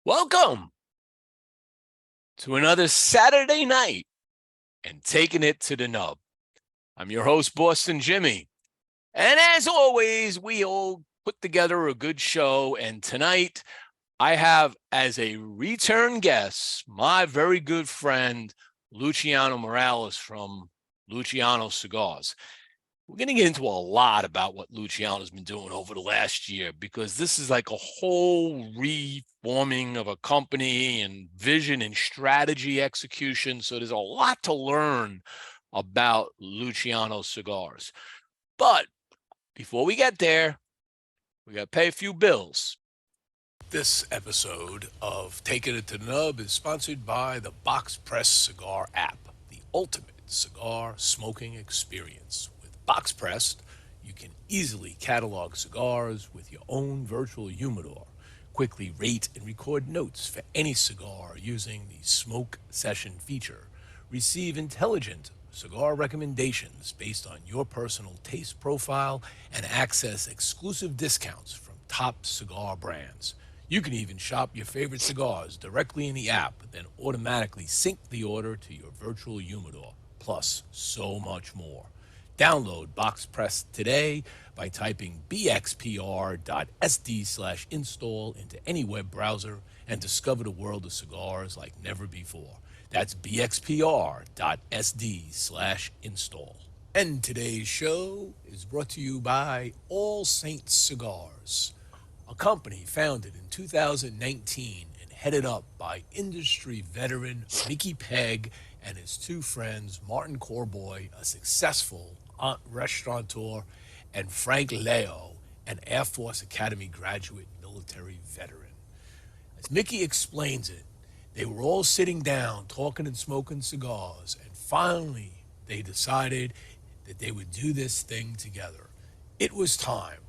Welcome to another Saturday night and taking it to the nub. I'm your host, Boston Jimmie. And as always, we all put together a good show. And tonight I have as a return guest, my very good friend, Luciano Meirelles from Luciano Cigars. We're going to get into a lot about what Luciano's been doing over the last year, because this is like a whole reforming of a company and vision and strategy execution. So there's a lot to learn about Luciano Cigars. But before we get there, we got to pay a few bills. This episode of Taking It to the Nub is sponsored by the Box Press Cigar app, the ultimate cigar smoking experience. Box Pressed, you can easily catalog cigars with your own virtual humidor, quickly rate and record notes for any cigar using the smoke session feature, receive intelligent cigar recommendations based on your personal taste profile, and access exclusive discounts from top cigar brands. You can even shop your favorite cigars directly in the app, then automatically sync the order to your virtual humidor, plus so much more. Download Box Press today by typing bxpr.sd/install into any web browser and discover the world of cigars like never before. That's bxpr.sd/install. And today's show is brought to you by All Saints Cigars, a company founded in 2019 and headed up by industry veteran Mickey Pegg and his two friends, Martin Corboy, a successful restaurateur, and Frank Leo, an Air Force Academy graduate military veteran. As Mickey explains it, they were all sitting down, talking and smoking cigars, and finally they decided that they would do this thing together. It was time.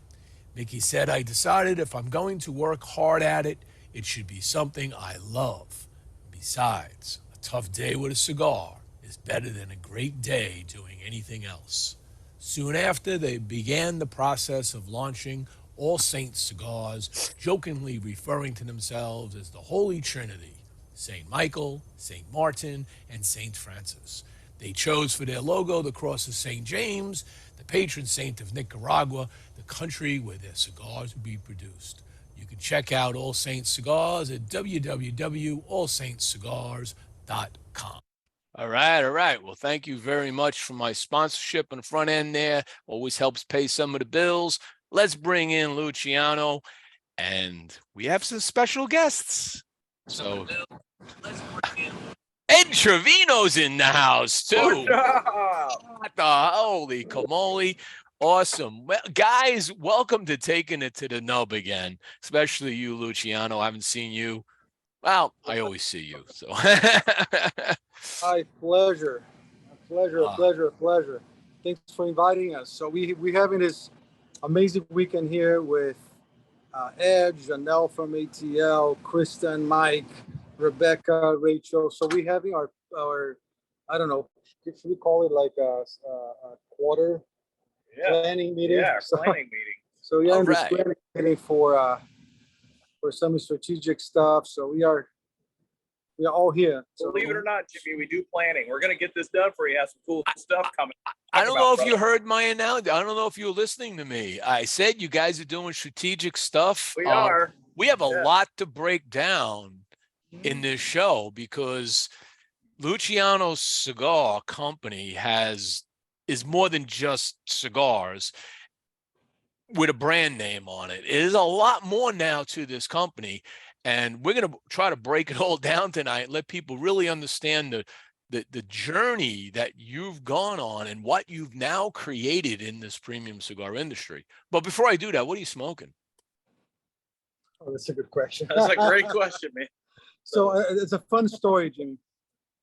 Mickey said, "I decided if I'm going to work hard at it, it should be something I love. Besides, a tough day with a cigar is better than a great day doing anything else." Soon after, they began the process of launching All Saints Cigars, jokingly referring to themselves as the Holy Trinity, St. Michael, St. Martin, and St. Francis. They chose for their logo the cross of St. James, the patron saint of Nicaragua, the country where their cigars would be produced. You can check out All Saints Cigars at www.allsaintscigars.com. All right. Well, thank you very much for my sponsorship on the front end there. Always helps pay some of the bills. Let's bring in Luciano, and we have some special guests. So Ed Trevino's in the house, too. What the holy camoli. Awesome. Well, guys, welcome to Taking It to the Nub again, especially you, Luciano. I haven't seen you. Well, I always see you. So, Hi, pleasure. A pleasure. Thanks for inviting us. So we having this amazing weekend here with Ed, Janelle from ATL, Kristen, Mike, Rebecca, Rachel. So we having our I don't know, should we call it like a quarter planning meeting? Yeah, planning meeting. So in this planning meeting for some strategic stuff. So we are all here. So, believe it or not, Jimmie, we do planning. We're going to get this done for you. Have some cool stuff coming. I don't know if you heard my analogy. I don't know if you were listening to me. I said you guys are doing strategic stuff. We are. We have a lot to break down in this show, because Luciano Cigar Company is more than just cigars with a brand name on it. It is a lot more now to this company. And we're going to try to break it all down tonight and let people really understand the journey that you've gone on and what you've now created in this premium cigar industry. But before I do that, what are you smoking? Oh, that's a good question. That's a great question, man. So it's a fun story, Jimmie.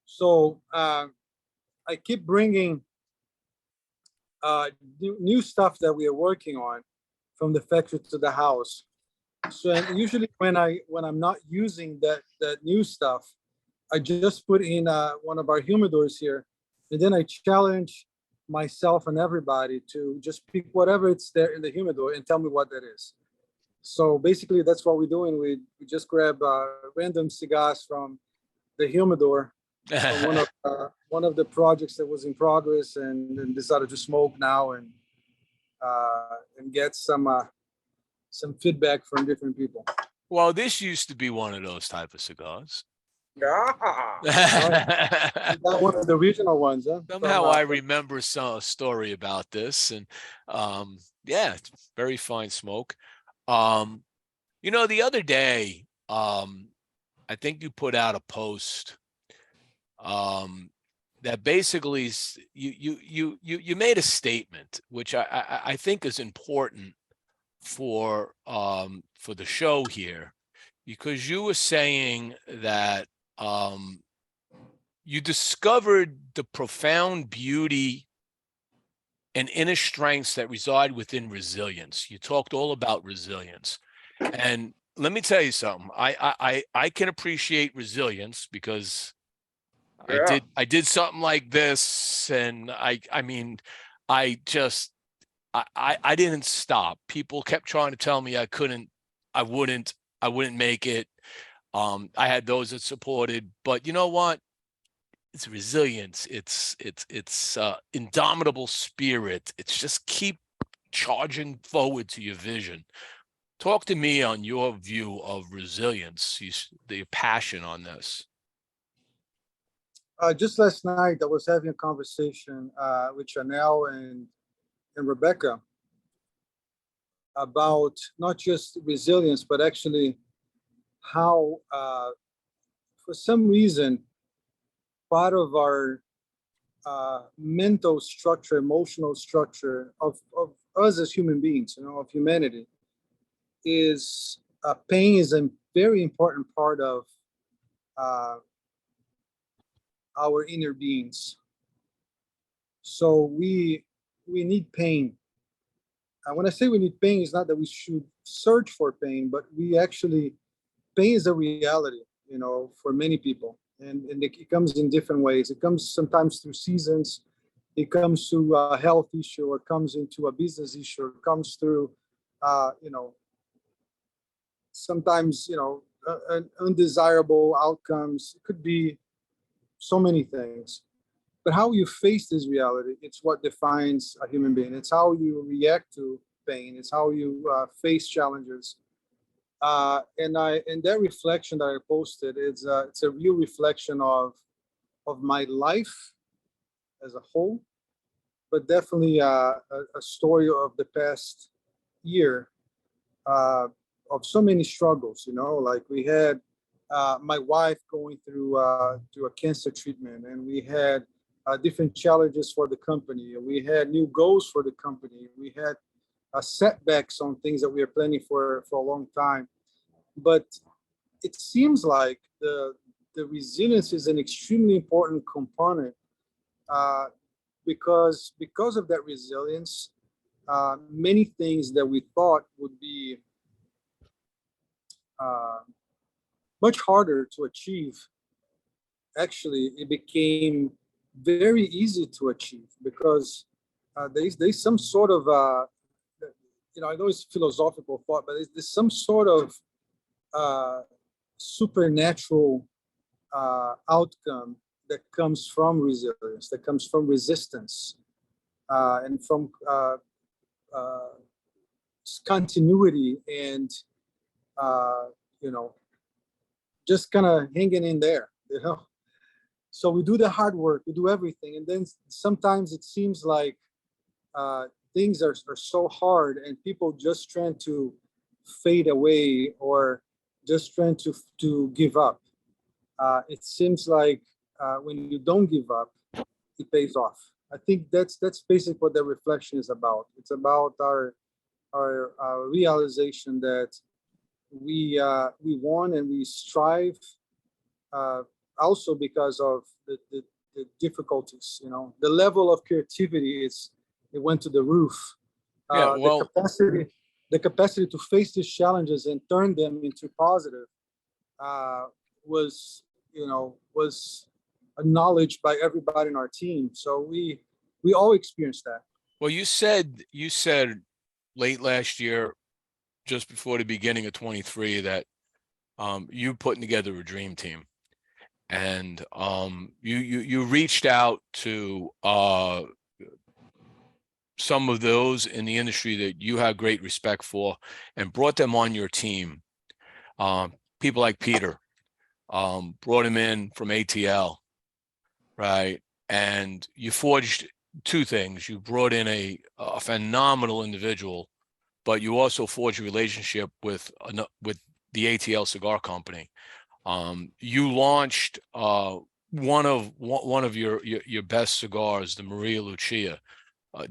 So I keep bringing new stuff that we are working on from the factory to the house. So usually when I'm not using that new stuff, I just put in one of our humidors here, and then I challenge myself and everybody to just pick whatever it's there in the humidor and tell me what that is. So basically, that's what we're doing. We just grab random cigars from the humidor from one of the projects that was in progress, and decided to smoke now and get some feedback from different people. Well, this used to be one of those type of cigars. That one of the original ones, huh? Somehow I remember a story about this, and yeah, it's very fine smoke. You know, the other day, I think you put out a post that basically you made a statement which I think is important for the show here, because you were saying that you discovered the profound beauty and inner strengths that reside within resilience. You talked all about resilience. And let me tell you something. I can appreciate resilience because I did something like this, and I mean, I didn't stop. People kept trying to tell me I wouldn't make it. I had those that supported, but you know what? It's resilience. It's indomitable spirit. It's just keep charging forward to your vision. Talk to me on your view of resilience, the passion on this. Just last night, I was having a conversation with Chanel and Rebecca about not just resilience, but actually how, for some reason, part of our mental structure, emotional structure of us as human beings, of humanity, is pain is a very important part of our inner beings. So we need pain. When I say we need pain, it's not that we should search for pain, but pain is a reality, for many people. And it comes in different ways. It comes sometimes through seasons. It comes through a health issue, or comes into a business issue, or comes through, sometimes, undesirable outcomes. It could be so many things. But how you face this reality, it's what defines a human being. It's how you react to pain. It's how you face challenges. And that reflection that I posted, it's a real reflection of my life as a whole, but definitely a story of the past year of so many struggles. Like we had my wife going through a cancer treatment, and we had different challenges for the company. We had new goals for the company. We had setbacks on things that we are planning for a long time. But it seems like the resilience is an extremely important component because of that resilience, many things that we thought would be much harder to achieve, actually it became very easy to achieve, because there's some sort of I know it's philosophical thought, but there's some sort of supernatural outcome that comes from resilience, that comes from resistance, and from continuity, and just kind of hanging in there. So we do the hard work, we do everything, and then sometimes it seems like things are so hard, and people just trying to fade away, or just trying to give up. It seems like when you don't give up, it pays off. I think that's basically what the reflection is about. It's about our realization that we won, and we strive, also because of the difficulties. The level of creativity it went to the roof. The capacity to face these challenges and turn them into positive was acknowledged by everybody in our team. So we all experienced that. Well, you said late last year, just before the beginning of 23 that you putting together a dream team, and you reached out to some of those in the industry that you have great respect for and brought them on your team. People like Peter, brought him in from ATL, right? And you forged two things. You brought in a phenomenal individual, but you also forged a relationship with the ATL Cigar Company. You launched one of your best cigars, the Maria Lucia,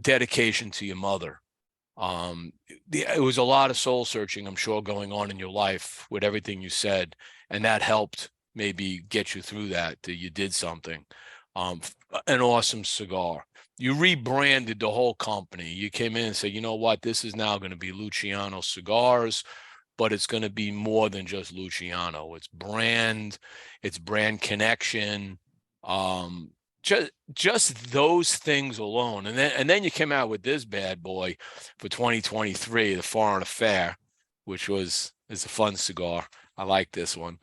dedication to your mother. It was a lot of soul searching, I'm sure, going on in your life with everything you said, and that helped maybe get you through that you did something. An awesome cigar. You rebranded the whole company. You came in and said, you know what, this is now going to be Luciano Cigars, but it's going to be more than just Luciano. It's brand connection. Just those things alone, and then you came out with this bad boy for 2023, the Foreign Affair, which is a fun cigar. I like this one.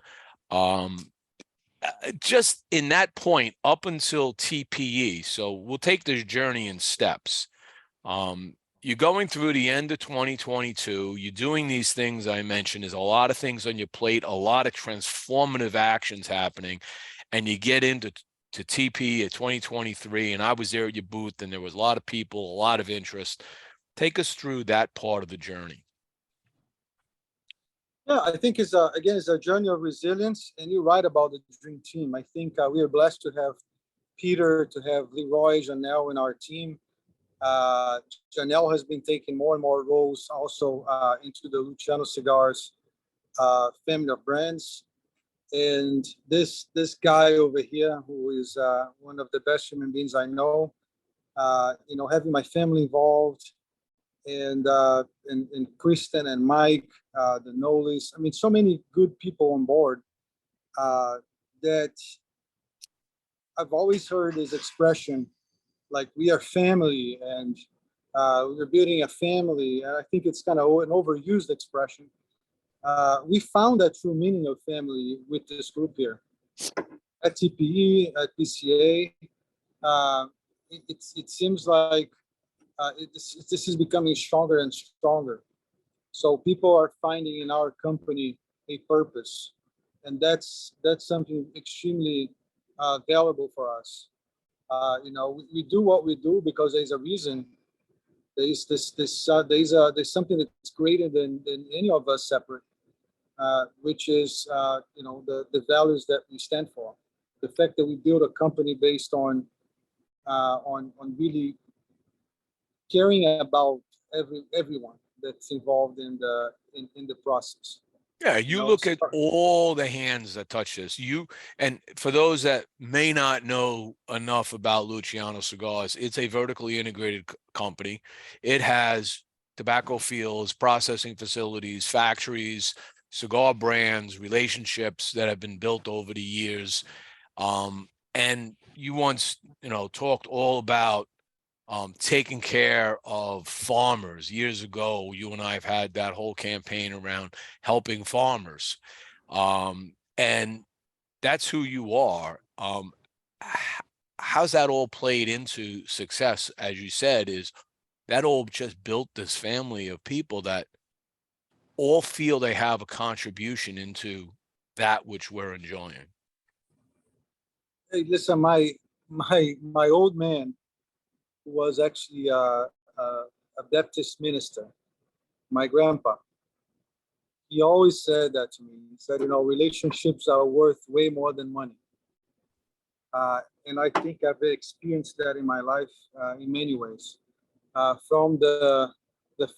Just in that point up until TPE. So we'll take this journey in steps. You're going through the end of 2022. You're doing these things I mentioned. There's a lot of things on your plate, a lot of transformative actions happening, and you get into TP at 2023, and I was there at your booth, and there was a lot of people, a lot of interest. Take us through that part of the journey. Yeah, I think it's a journey of resilience, and you're right about the dream team. I think we are blessed to have Peter, to have Leroy, Janelle in our team. Janelle has been taking more and more roles also into the Luciano Cigars family of brands. And this guy over here, who is one of the best human beings I know, having my family involved, and Kristen and Mike, the Nolis. I mean, so many good people on board that I've always heard this expression, like we are family, and we're building a family. And I think it's kind of an overused expression. We found that true meaning of family with this group here at TPE, at PCA. It seems like this is becoming stronger and stronger. So people are finding in our company a purpose, and that's something extremely valuable for us. We do what we do because there's a reason. There's something that's greater than any of us separate, which is the values that we stand for. The fact that we build a company based on really caring about everyone that's involved in the process. Yeah, you look at all the hands that touch this. And for those that may not know enough about Luciano Cigars, it's a vertically integrated company. It has tobacco fields, processing facilities, factories, cigar brands, relationships that have been built over the years. And you once, talked all about taking care of farmers. Years ago, you and I have had that whole campaign around helping farmers. And that's who you are. How's that all played into success? As you said, is that all just built this family of people that all feel they have a contribution into that which we're enjoying. Hey, listen, my old man was actually a Baptist minister, my grandpa. He always said that to me. He said, relationships are worth way more than money. And I think I've experienced that in my life in many ways. From the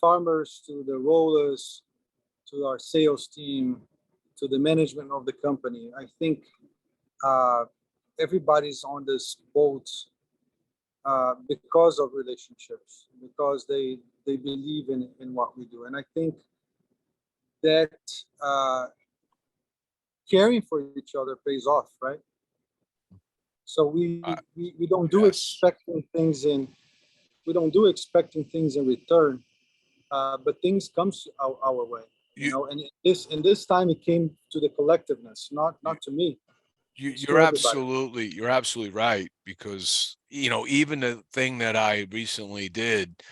farmers to the rollers, to our sales team, to the management of the company. I think everybody's on this boat because of relationships, because they believe in what we do. And I think that caring for each other pays off, right? So we don't do expecting things in return. but things comes our way, and in this time it came to the collectiveness, not to me. It's to You're everybody. absolutely right, because even the thing that I recently did,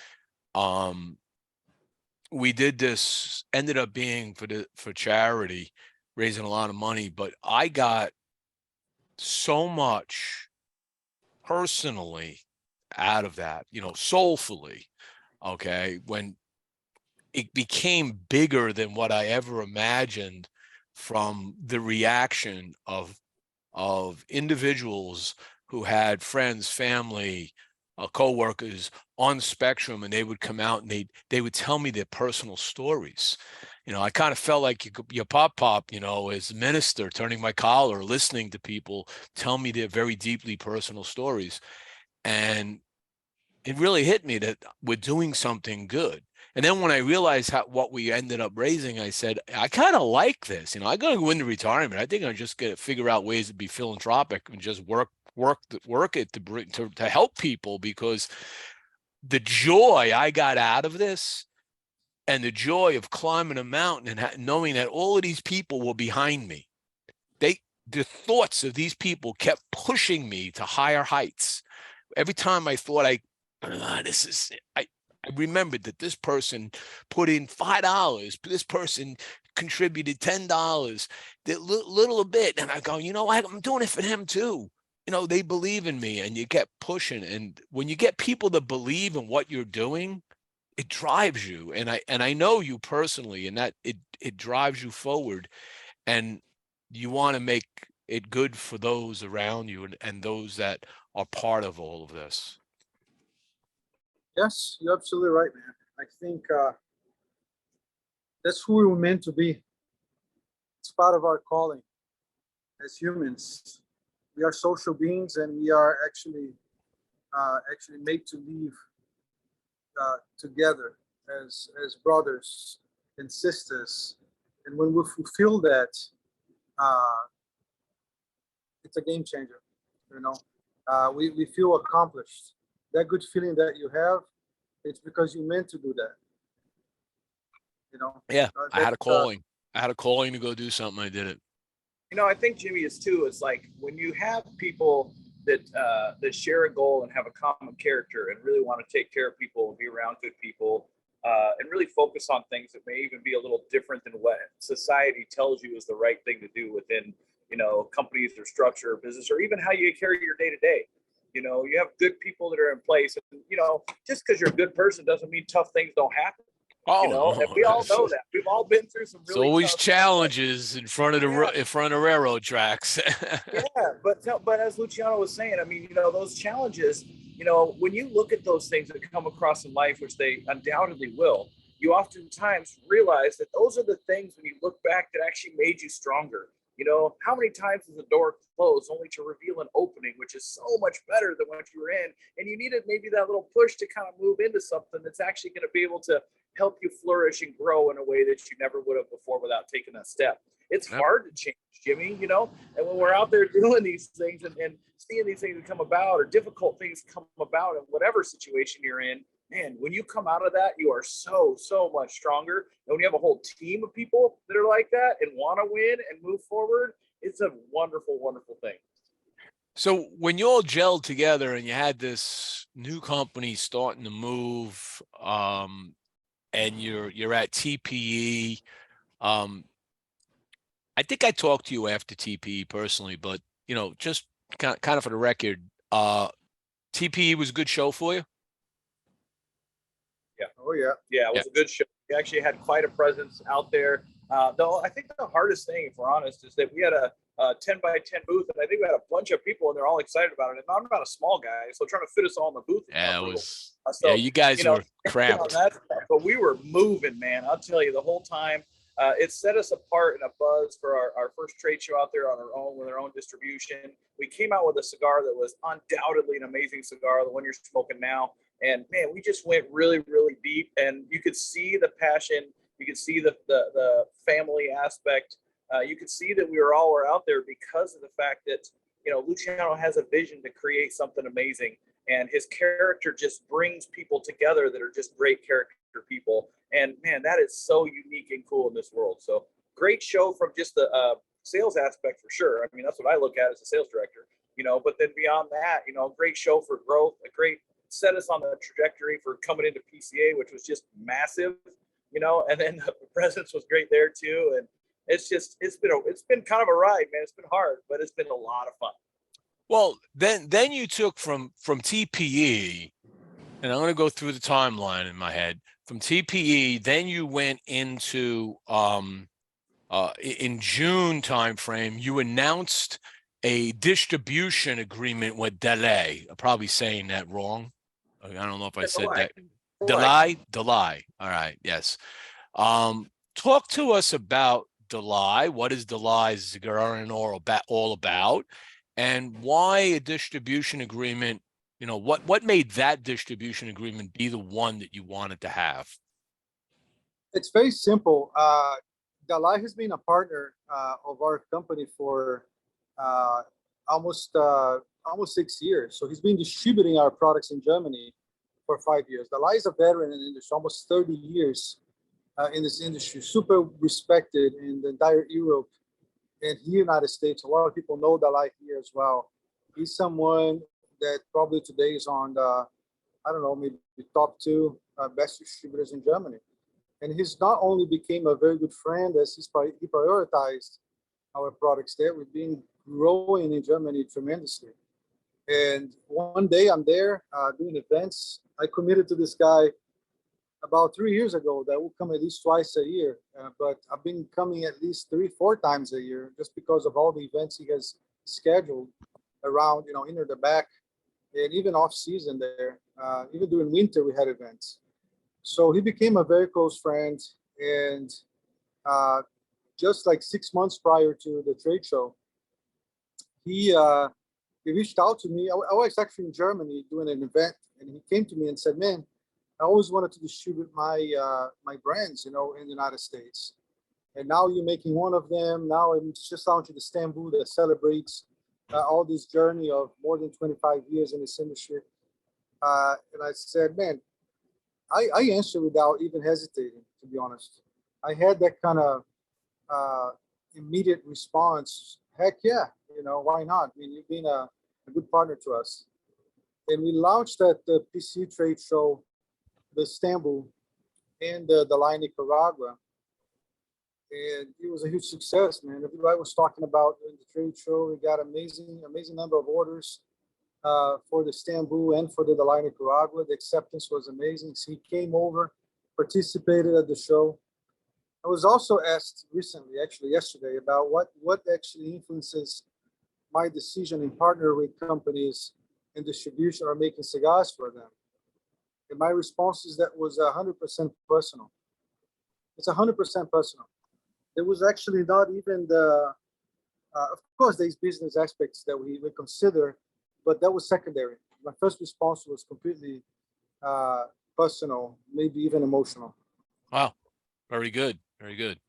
we did this, ended up being for charity, raising a lot of money, but I got so much personally out of that, soulfully, okay, when it became bigger than what I ever imagined, from the reaction of individuals who had friends, family, co-workers on the spectrum, and they would come out and they would tell me their personal stories. I kind of felt like your pop, as a minister, turning my collar, listening to people tell me their very deeply personal stories. And it really hit me that we're doing something good. And then when I realized what we ended up raising, I said, I kind of like this. I'm going to go into retirement. I think I'm just going to figure out ways to be philanthropic and just work it to help people, because the joy I got out of this, and the joy of climbing a mountain and knowing that all of these people were behind me. The thoughts of these people kept pushing me to higher heights. Every time I thought I remembered that this person put in $5, this person contributed $10, that little bit, and I go, I'm doing it for them too. They believe in me, and you get pushing. And when you get people that believe in what you're doing, it drives you. And I know you personally, and that it drives you forward, and you want to make it good for those around you, and those that are part of all of this. Yes, you're absolutely right, man. I think that's who we were meant to be. It's part of our calling as humans. We are social beings, and we are actually made to live together as brothers and sisters. And when we fulfill that, it's a game changer. We feel accomplished. That good feeling that you have, it's because you meant to do that. Yeah, I had a calling. I had a calling to go do something. I did it. I think Jimmie is too. It's like when you have people that share a goal and have a common character and really want to take care of people, be around good people, and really focus on things that may even be a little different than what society tells you is the right thing to do within, companies or structure or business, or even how you carry your day to day. You have good people that are in place, and just because you're a good person doesn't mean tough things don't happen. And we all know that. We've all been through some really. It's always tough challenges in front of railroad tracks. Yeah, but as Luciano was saying, I mean, those challenges, when you look at those things that come across in life, which they undoubtedly will, you oftentimes realize that those are the things, when you look back, that actually made you stronger. How many times has a door closed only to reveal an opening, which is so much better than what you were in, and you needed maybe that little push to kind of move into something that's actually going to be able to help you flourish and grow in a way that you never would have before without taking that step. It's hard to change, Jimmie, and when we're out there doing these things and seeing these things come about, or difficult things come about in whatever situation you're in, man, when you come out of that, you are so much stronger. And when you have a whole team of people that are like that and want to win and move forward, it's a wonderful thing. So when you all gelled together and you had this new company starting to move, and you're at TPE, I think I talked to you after TPE personally, but just kind of for the record, TPE was a good show for you? Yeah. Oh yeah. Yeah, it was a good show. We actually had quite a presence out there. Though I think the hardest thing, if we're honest, is that we had a 10x10 booth, and I think we had a bunch of people, and they're all excited about it. And I'm not a small guy, so trying to fit us all in the booth. Yeah, it was. So, you guys were cramped. But we were moving, man. I'll tell you, the whole time. It set us apart in a buzz for our first trade show out there on our own, with our own distribution. We came out with a cigar that was undoubtedly an amazing cigar, the one you're smoking now. And man, we just went really deep, and you could see the passion. You could see the family aspect. You could see that we were out there because of the fact that, Luciano has a vision to create something amazing, and his character just brings people together that are just great characters. people. And man, that is so unique and cool in this world. So great show from just the sales aspect for sure. I mean, that's what I look at as a sales director, but then beyond that, great show for growth, a great set us on the trajectory for coming into PCA, which was just massive, and then the presence was great there too. And it's been kind of a ride, man. It's been hard, but it's been a lot of fun. Well, then you took from TPE, and I'm going to go through the timeline in my head. From TPE, then you went into in June timeframe, you announced a distribution agreement with Delay. I'm probably saying that wrong. I don't know if I said that. Delay. All right. Yes. Talk to us about Delay. What is Delay's cigar and all about, and why a distribution agreement? What made that distribution agreement be the one that you wanted to have? It's very simple. Dalai has been a partner of our company for almost 6 years. So he's been distributing our products in Germany for 5 years. Dalai is a veteran in the industry, almost 30 years in this industry, super respected in the entire Europe and the United States. A lot of people know Dalai here as well. He's someone that probably today is on the, I don't know, maybe the top 2 best distributors in Germany. And he's not only became a very good friend as he prioritized our products there. We've been growing in Germany tremendously. And one day I'm there doing events. I committed to this guy about 3 years ago that will come at least twice a year. But I've been coming at least 3-4 times a year just because of all the events he has scheduled around, Inner the Back, and even off season there. Even during winter, we had events. So he became a very close friend. And just like 6 months prior to the trade show, he reached out to me. I was actually in Germany doing an event, and he came to me and said, "Man, I always wanted to distribute my brands, in the United States. And now you're making one of them. Now I'm just launching the Istanbul that celebrates all this journey of more than 25 years in this industry." And I said, "Man," I answered without even hesitating, to be honest. I had that kind of immediate response. Heck yeah, why not? I mean, you've been a good partner to us. And we launched at the PC trade show, the Istanbul, and the line Nicaragua. And it was a huge success, man. Everybody was talking about in the trade show. We got amazing number of orders for the Istanbul and for the line Nicaragua. The acceptance was amazing. So he came over, participated at the show. I was also asked recently, actually yesterday, about what actually influences my decision in partner with companies in distribution or making cigars for them. And my response is that was 100% personal. It's 100% personal. There was actually not even of course, there's business aspects that we consider, but that was secondary. My first response was completely personal, maybe even emotional. Wow. Very good. Very good.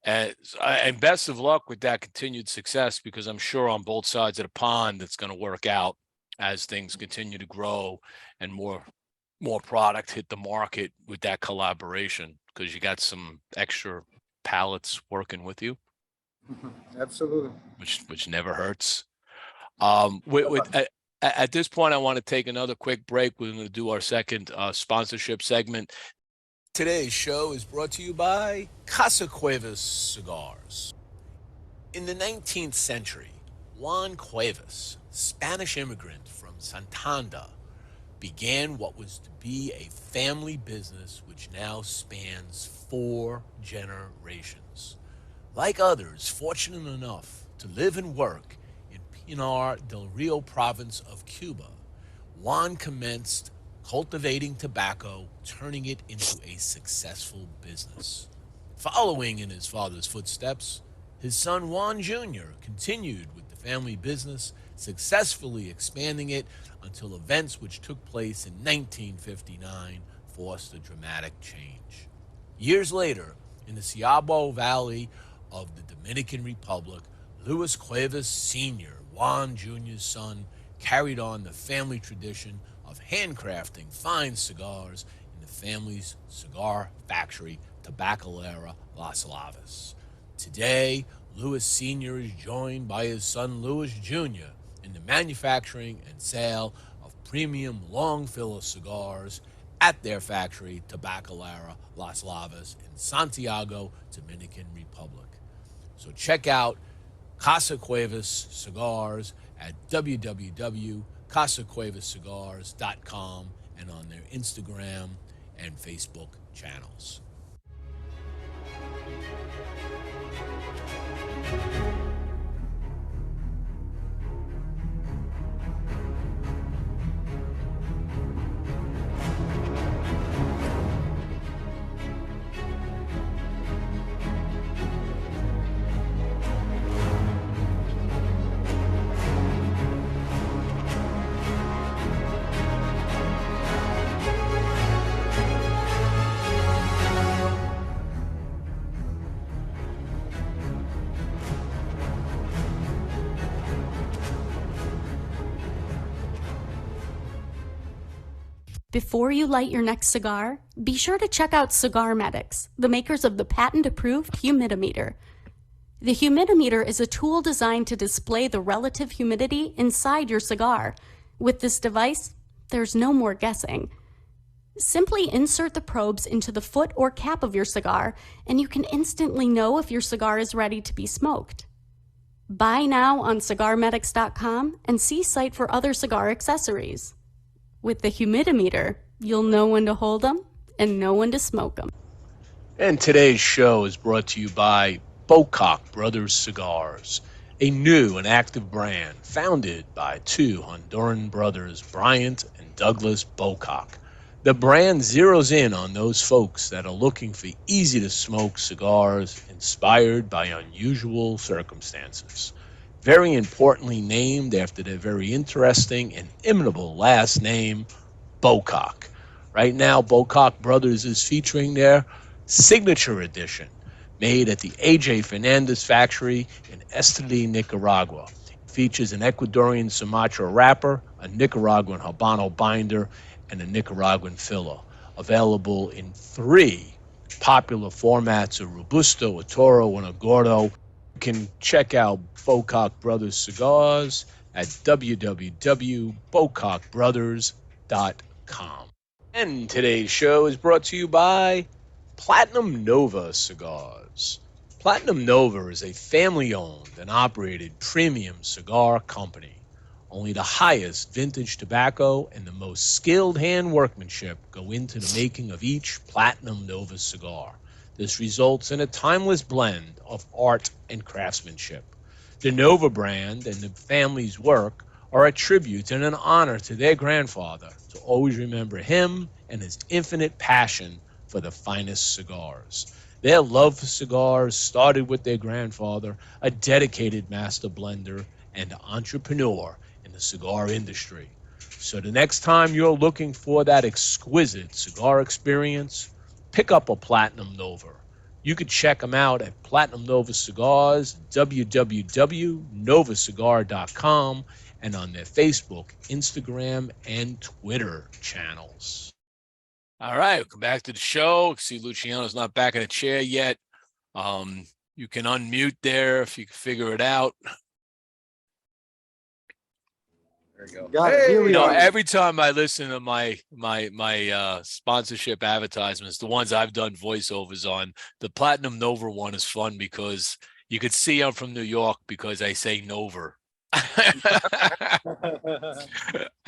And best of luck with that continued success, because I'm sure on both sides of the pond, it's going to work out as things continue to grow and more product hit the market with that collaboration, because you got some extra pallets working with you. Absolutely. Which never hurts. At this point, I want to take another quick break. We're going to do our second sponsorship segment. Today's show is brought to you by Casa Cuevas Cigars. In the 19th century, Juan Cuevas, Spanish immigrant from Santander, began what was to be a family business which now spans 4 generations. Like others fortunate enough to live and work in Pinar del Rio province of Cuba, Juan commenced cultivating tobacco, turning it into a successful business. Following in his father's footsteps, his son Juan Jr. continued with the family business, successfully expanding it until events which took place in 1959 forced a dramatic change. Years later, in the Ciabo Valley of the Dominican Republic, Luis Cuevas Sr., Juan Jr.'s son, carried on the family tradition of handcrafting fine cigars in the the family's cigar factory, Tabacalera Las Lavas. Today, Louis Sr. is joined by his son Louis Jr. in the manufacturing and sale of premium long filler cigars at their factory, Tabacalera Las Lavas in Santiago, Dominican Republic. So check out Casa Cuevas Cigars at www.casacuevascigars.com and on their Instagram and Facebook channels. Before you light your next cigar, be sure to check out Cigar Medics, the makers of the patent-approved humidimeter. The humidimeter is a tool designed to display the relative humidity inside your cigar. With this device, there's no more guessing. Simply insert the probes into the foot or cap of your cigar, and you can instantly know if your cigar is ready to be smoked. Buy now on cigarmedics.com and see site for other cigar accessories. With the humidimeter, you'll know when to hold them and know when to smoke them. And today's show is brought to you by Bocock Brothers Cigars, a new and active brand founded by two Honduran brothers, Bryant and Douglas Bocock. The brand zeroes in on those folks that are looking for easy-to-smoke cigars inspired by unusual circumstances. Very importantly named after their very interesting and imitable last name, Bocock. Right now, Bocock Brothers is featuring their signature edition, made at the A.J. Fernandez factory in Esteli, Nicaragua. It features an Ecuadorian Sumatra wrapper, a Nicaraguan Habano binder, and a Nicaraguan filler. Available in 3 popular formats, a Robusto, a Toro, and a Gordo. You can check out Bocock Brothers Cigars at www.bocockbrothers.com. And today's show is brought to you by Platinum Nova Cigars. Platinum Nova is a family-owned and operated premium cigar company. Only the highest vintage tobacco and the most skilled hand workmanship go into the making of each Platinum Nova cigar. This results in a timeless blend of art and craftsmanship. The Nova brand and the family's work are a tribute and an honor to their grandfather to always remember him and his infinite passion for the finest cigars. Their love for cigars started with their grandfather, a dedicated master blender and entrepreneur in the cigar industry. So the next time you're looking for that exquisite cigar experience, pick up a Platinum Nova. You can check them out at Platinum Nova Cigars, www.novacigar.com, and on their Facebook, Instagram, and Twitter channels. All right, welcome back to the show. See, Luciano's not back in a chair yet. You can unmute there if you can figure it out. There you go. Got it. Here we are. Every time I listen to my sponsorship advertisements, the ones I've done voiceovers on, the Platinum Nova one is fun because you could see I'm from New York because I say Nova.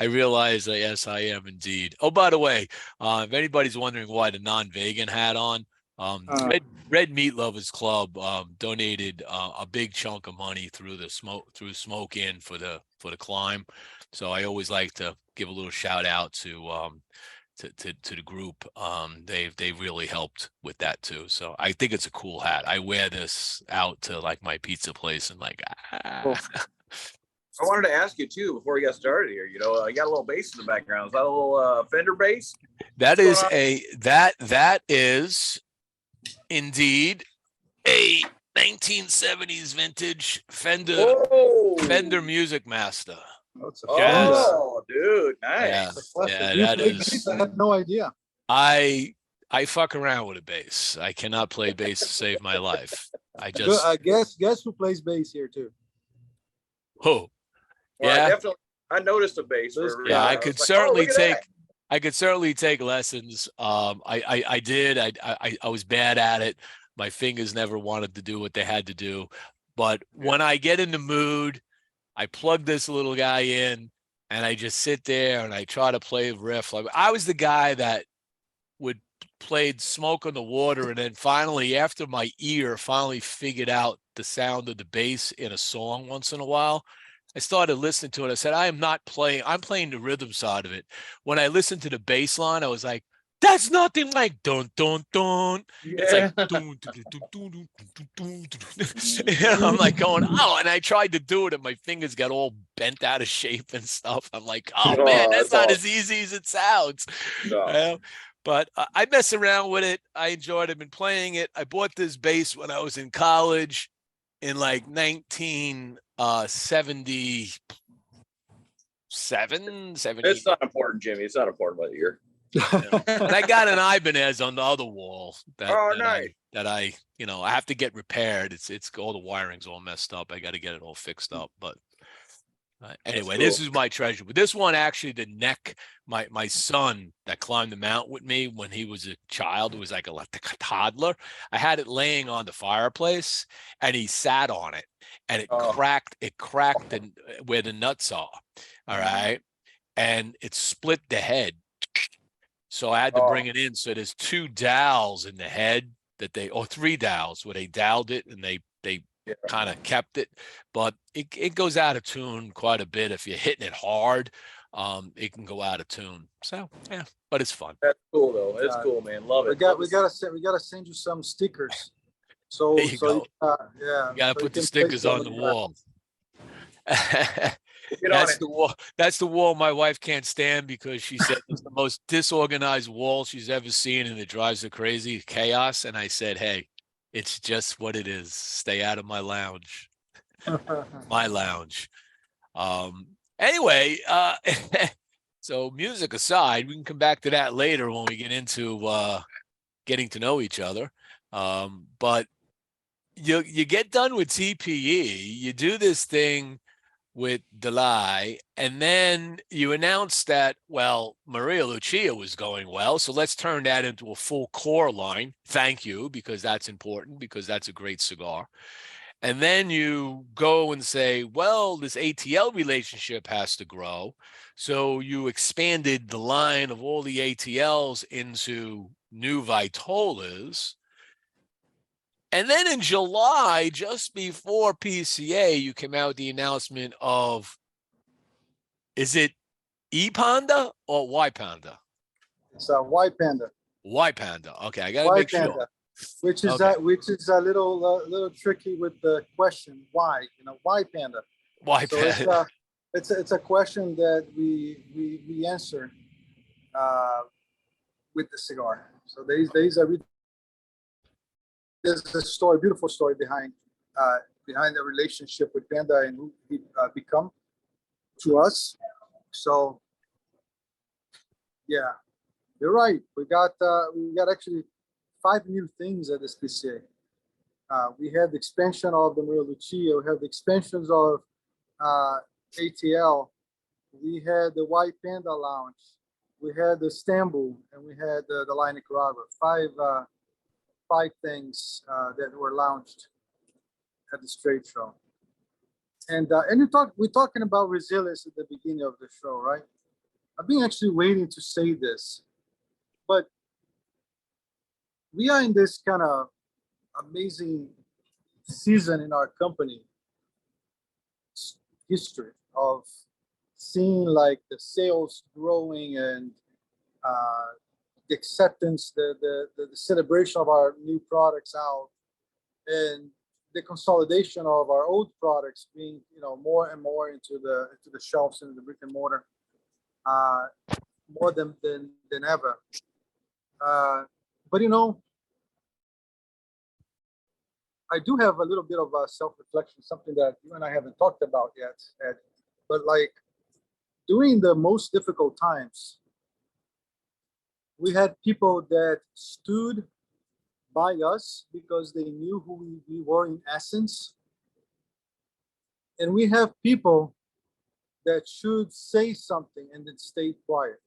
I realize that, yes, I am indeed. Oh, by the way, if anybody's wondering why the non-vegan hat on, Red Meat Lovers Club donated a big chunk of money through Smoke In for the climb. So I always like to give a little shout out to the group. They really helped with that too. So I think it's a cool hat. I wear this out to like my pizza place and like. Cool. I wanted to ask you too before we got started here. You know, you got a little bass in the background. Is that a little Fender bass? That is that is indeed a 1970s vintage Fender Music Master. That's a Oh, dude, nice. Yeah, that is. I had no idea. I fuck around with a bass. I cannot play bass to save my life. I Good. just Guess who plays bass here too? oh Well, yeah. I noticed a bass This for a Yeah, reason. I I could was like, oh, certainly look at that. take lessons. I did. I was bad at it. My fingers never wanted to do what they had to do. But when I get in the mood, I plug this little guy in and I just sit there and I try to play a riff. Like I was the guy that would played Smoke on the Water, and then finally, after my ear finally figured out the sound of the bass in a song once in a while, I started listening to it. I said, I am not playing, I'm playing the rhythm side of it. When I listened to the bass line, I was like, that's nothing like dun dun dun. It's like Yeah. dun, dun, dun, dun, dun, dun, dun, dun. And I'm like going, oh, and I tried to do it, and my fingers got all bent out of shape and stuff. I'm like, oh man, Oh, that's that's not awesome. as easy as it sounds. No. But I mess around with it. I enjoyed it. I've been playing it. I bought this bass when I was in college in like 1977, 70. It's not important, Jimmy. It's not important what year. And I got an Ibanez on the other wall Oh, nice. I I have to get repaired. It's all the wiring's all messed up. I got to get it all fixed up. But anyway, cool. this is my treasure. But this one actually, the neck, my son that climbed the mountain with me when he was a child, it was like a toddler. I had it laying on the fireplace, and he sat on it, and it cracked. It cracked where the nuts are. All right, and it split the head. So I had to bring it in. So there's 2 dowels in the head or 3 dowels where they doweled it and they kind of kept it, but it goes out of tune quite a bit. If you're hitting it hard, it can go out of tune. So yeah, but it's fun. That's cool though. It's cool, man. Love it. We gotta send you some stickers. So There you go. yeah, You gotta so put the can stickers place on the wall. Get on That's it. the wall. That's the wall my wife can't stand because she said it's the most disorganized wall she's ever seen, and it drives her crazy. Chaos. And I said, hey, it's just what it is. Stay out of my lounge. My lounge. Anyway, so music aside, we can come back to that later when we get into getting to know each other. But you get done with TPE, you do this thing with Delay, and then you announced that, well, Maria Lucia was going well, so let's turn that into a full core line. Thank you, because that's important, because that's a great cigar. And then you go and say, well, this ATL relationship has to grow. So you expanded the line of all the ATLs into new Vitolas. And then in July, just before PCA, you came out with the announcement of, is it E Panda or Y Panda? It's a Y Panda. Y Panda. Okay, I gotta make sure. Which is a little tricky with the question why. Why Panda? Y Panda. It's a question that we answer with the cigar. So there's a story, beautiful story behind the relationship with Panda and who he become to us. So yeah, you're right. We got actually 5 new things at this PCA. We had the expansion of the Maria Lucia. We have the expansions of ATL. We had the White Panda Lounge. We had the Istanbul, and we had the line Nicaragua. 5 things that were launched at the trade show. And we're talking about resilience at the beginning of the show, right? I've been actually waiting to say this, but we are in this kind of amazing season in our company history of seeing like the sales growing and the acceptance, the celebration of our new products out, and the consolidation of our old products being more and more into the shelves and the brick and mortar more than ever. But I do have a little bit of a self-reflection, something that you and I haven't talked about yet, Ed. But like during the most difficult times, We had people that stood by us because they knew who we were in essence. And we have people that should say something and then stay quiet.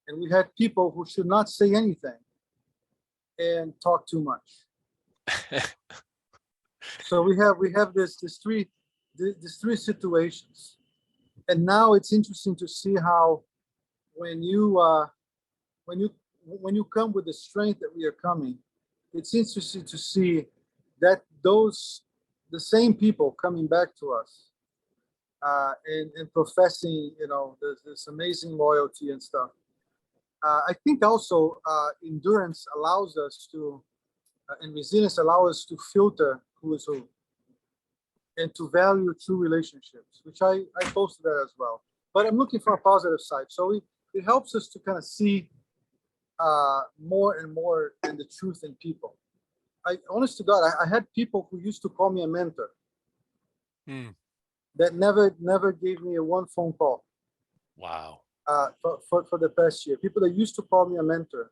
And we had people who should not say anything and talk too much. So we have these three situations. And now it's interesting to see how when you come with the strength that we are coming, it's interesting to see that the same people coming back to us and professing, this amazing loyalty and stuff. I think also endurance allows us to, and resilience allows us to filter who is who and to value true relationships, which I posted that as well. But I'm looking for a positive side. So it helps us to kind of see more and more in the truth in people. Honest to God, I had people who used to call me a mentor that never gave me a one phone call. Wow. For the past year, people that used to call me a mentor,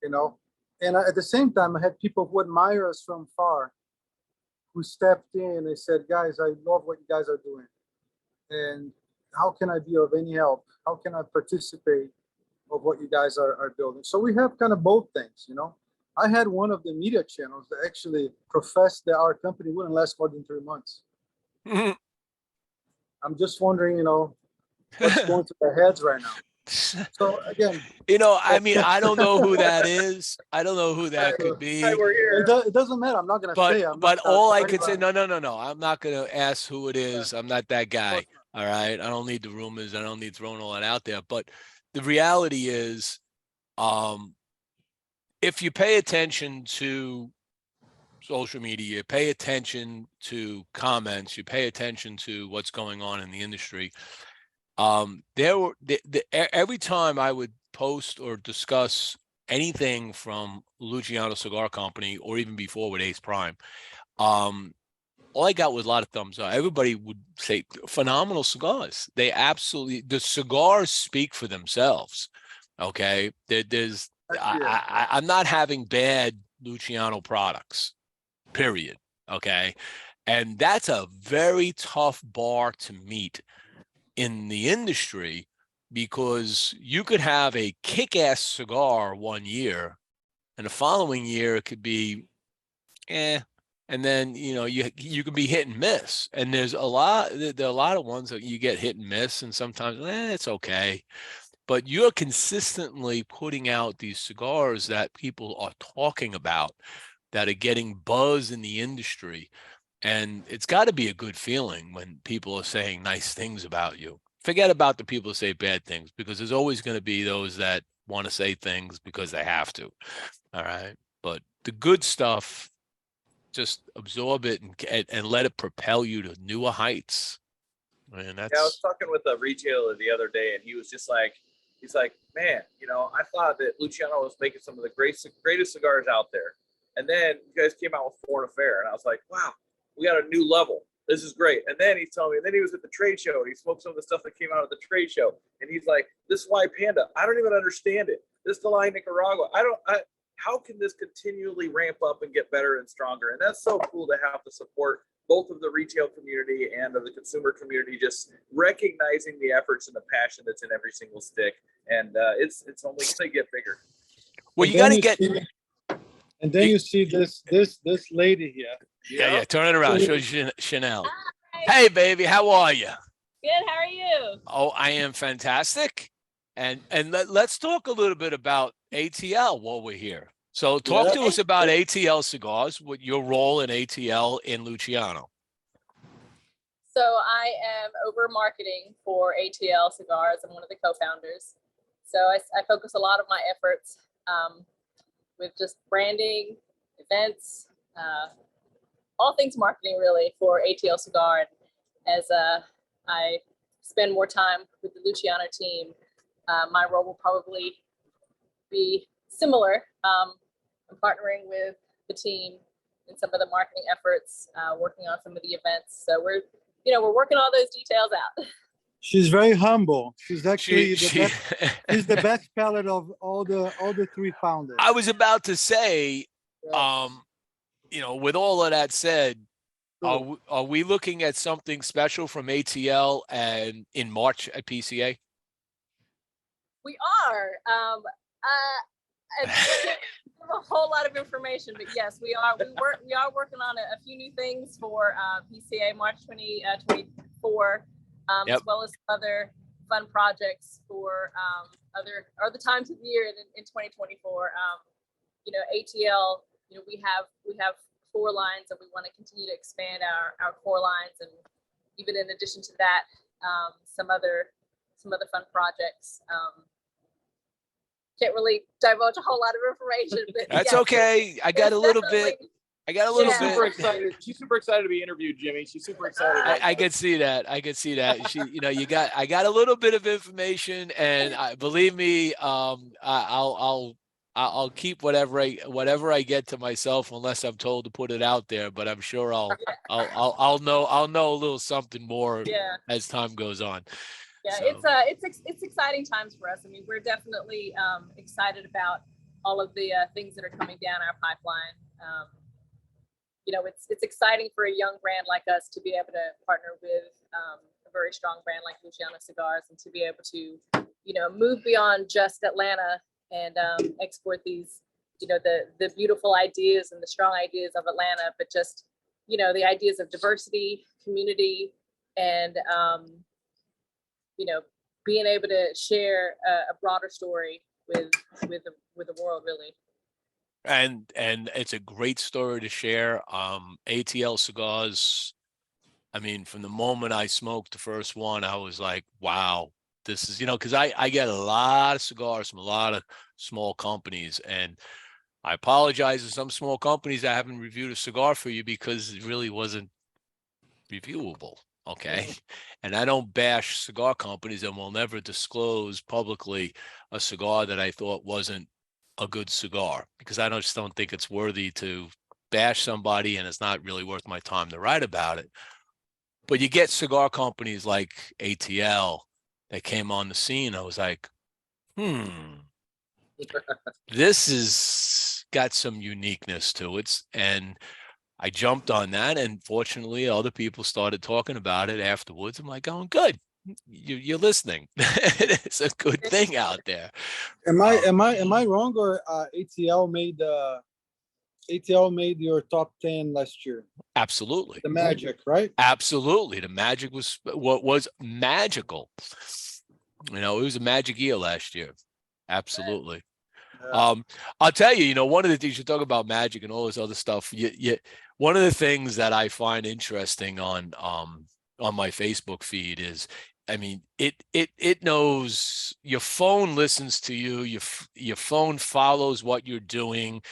and at the same time, I had people who admire us from far, who stepped in and they said, "Guys, I love what you guys are doing, and how can I be of any help? How can I participate of what you guys are building?" So we have kind of both things, I had one of the media channels that actually professed that our company wouldn't last more than 3 months. I'm just wondering, what's going through their heads right now. So again, I mean, I don't know who that is. I don't know who that could be. We're here. it doesn't matter. I'm not going to say. But all I could say, no. I'm not going to ask who it is. I'm not that guy. All right. I don't need the rumors. I don't need throwing all that out there. But the reality is, if you pay attention to social media, you pay attention to comments, you pay attention to what's going on in the industry. Every time I would post or discuss anything from Luciano Cigar Company, or even before with Ace Prime, all I got was a lot of thumbs up. Everybody would say phenomenal cigars. The cigars speak for themselves. Okay, I'm not having bad Luciano products, period. Okay, and that's a very tough bar to meet in the industry, because you could have a kick-ass cigar one year and the following year it could be and then you can be hit and miss, and there are a lot of ones that you get hit and miss, and sometimes it's okay, but you're consistently putting out these cigars that people are talking about, that are getting buzz in the industry. And it's got to be a good feeling when people are saying nice things about you. Forget about the people who say bad things, because there's always going to be those that want to say things because they have to. All right. But the good stuff, just absorb it and let it propel you to newer heights. And that's... Yeah, I was talking with a retailer the other day, and he was just like, he's like, man, I thought that Luciano was making some of the greatest cigars out there. And then you guys came out with Foreign Affair, and I was like, wow, we got a new level. This is great. And then he's telling me, and then he was at the trade show, and he smoked some of the stuff that came out at the trade show. And he's like, this White Panda, I don't even understand it. This Delay Nicaragua, how can this continually ramp up and get better and stronger? And that's so cool to have the support both of the retail community and of the consumer community, just recognizing the efforts and the passion that's in every single stick. And it's only going to get bigger. Well, you got to get... And then you see this lady here. Yeah. Turn it around. Show Chanel. Hi. Hey, baby. How are you? Good. How are you? Oh, I am fantastic. And let's talk a little bit about ATL while we're here. So talk to us about ATL Cigars, what your role in ATL in Luciano. So I am over marketing for ATL Cigars. I'm one of the co-founders. So I focus a lot of my efforts with just branding, events, all things marketing really for ATL Cigar. And as I spend more time with the Luciano team, my role will probably be similar. I'm partnering with the team in some of the marketing efforts, working on some of the events. So we're working all those details out. She's very humble. She's actually She the best. She's the best palate of all the three founders. I was about to say, Yes. you know, with all of that said, True. are we looking at something special from ATL and in March at PCA? We are. I can't give a whole lot of information, but yes, we are. We are working on a few new things for PCA March 2024, Yep. as well as other fun projects for other times of the year in 2024. You know, ATL. You know, we have 4 lines, and we want to continue to expand our core lines, and even in addition to that, some other fun projects. Can't really divulge a whole lot of information, but That's yes, okay. I got a little bit. I got a little Yeah. bit. Super excited. She's super excited to be interviewed, Jimmie. She's super excited. I could see that. I could see that. She, you know, I got a little bit of information, and believe me, I'll keep whatever I get to myself, unless I'm told to put it out there. But I'm sure I'll know a little something more Yeah. as time goes on. Yeah, So. it's exciting times for us. I mean, we're definitely excited about all of the things that are coming down our pipeline. You know, it's exciting for a young brand like us to be able to partner with a very strong brand like Luciano Cigars, and to be able to, you know, move beyond just Atlanta and export these, you know, the beautiful ideas and the strong ideas of Atlanta, but just, you know, the ideas of diversity, community, and you know, being able to share a broader story with the world, really. And it's a great story to share. ATL Cigars, I mean, from the moment I smoked the first one, I was like, wow, this is, you know, because I get a lot of cigars from a lot of small companies, and I apologize to some small companies I haven't reviewed a cigar for you because it really wasn't reviewable. Okay. And I don't bash cigar companies, and will never disclose publicly a cigar that I thought wasn't a good cigar, because I just don't think it's worthy to bash somebody, and it's not really worth my time to write about it. But you get cigar companies like ATL that came on the scene. I was like, this is got some uniqueness to it. And I jumped on that, and fortunately, other people started talking about it afterwards. I'm like, going, good, you're listening. It's a good thing out there. Am I wrong, or ATL made your top 10 last year? Absolutely. The Magic, right? Absolutely. The Magic was what was magical. You know, it was a magic year last year. Absolutely. Yeah. I'll tell you, you know, one of the things you talk about magic and all this other stuff. One of the things that I find interesting on my Facebook feed is, I mean, it knows, your phone listens to you. Your phone follows what you're doing.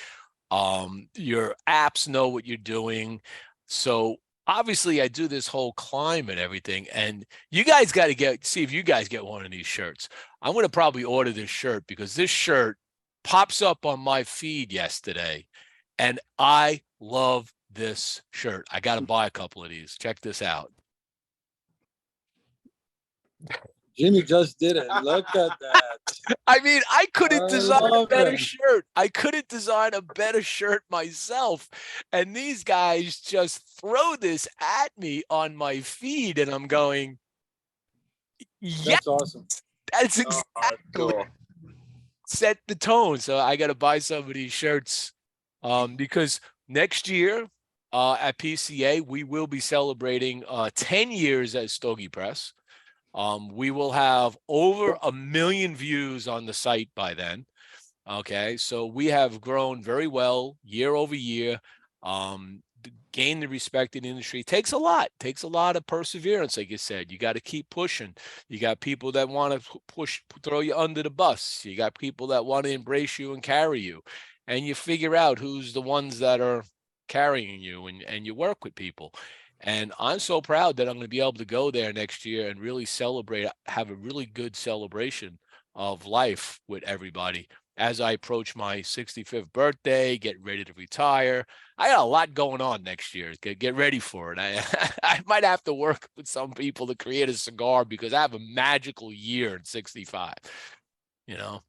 Your apps know what you're doing. So obviously I do this whole climb and everything, and you guys got to see if you guys get one of these shirts. I'm going to probably order this shirt, because this shirt pops up on my feed yesterday, and I love this shirt. I got to buy a couple of these. Check this out. Jimmie just did it. Look at that. I mean, I couldn't design a love better it. shirt. I couldn't design a better shirt myself. And these guys just throw this at me on my feed, and I'm going, yes, That's awesome. that's exactly Cool. set the tone. So I got to buy some of these shirts, because next year at PCA, we will be celebrating 10 years at Stogie Press. We will have over 1 million views on the site by then. Okay, so we have grown very well year over year. Gain the respect in the industry takes a lot. Takes a lot of perseverance, like you said. You got to keep pushing. You got people that want to throw you under the bus. You got people that want to embrace you and carry you, and you figure out who's the ones that are carrying you, and you work with people. And I'm so proud that I'm going to be able to go there next year and really celebrate, have a really good celebration of life with everybody. as I approach my 65th birthday, get ready to retire. I got a lot going on next year. Get ready for it. I might have to work with some people to create a cigar because I have a magical year at 65, you know.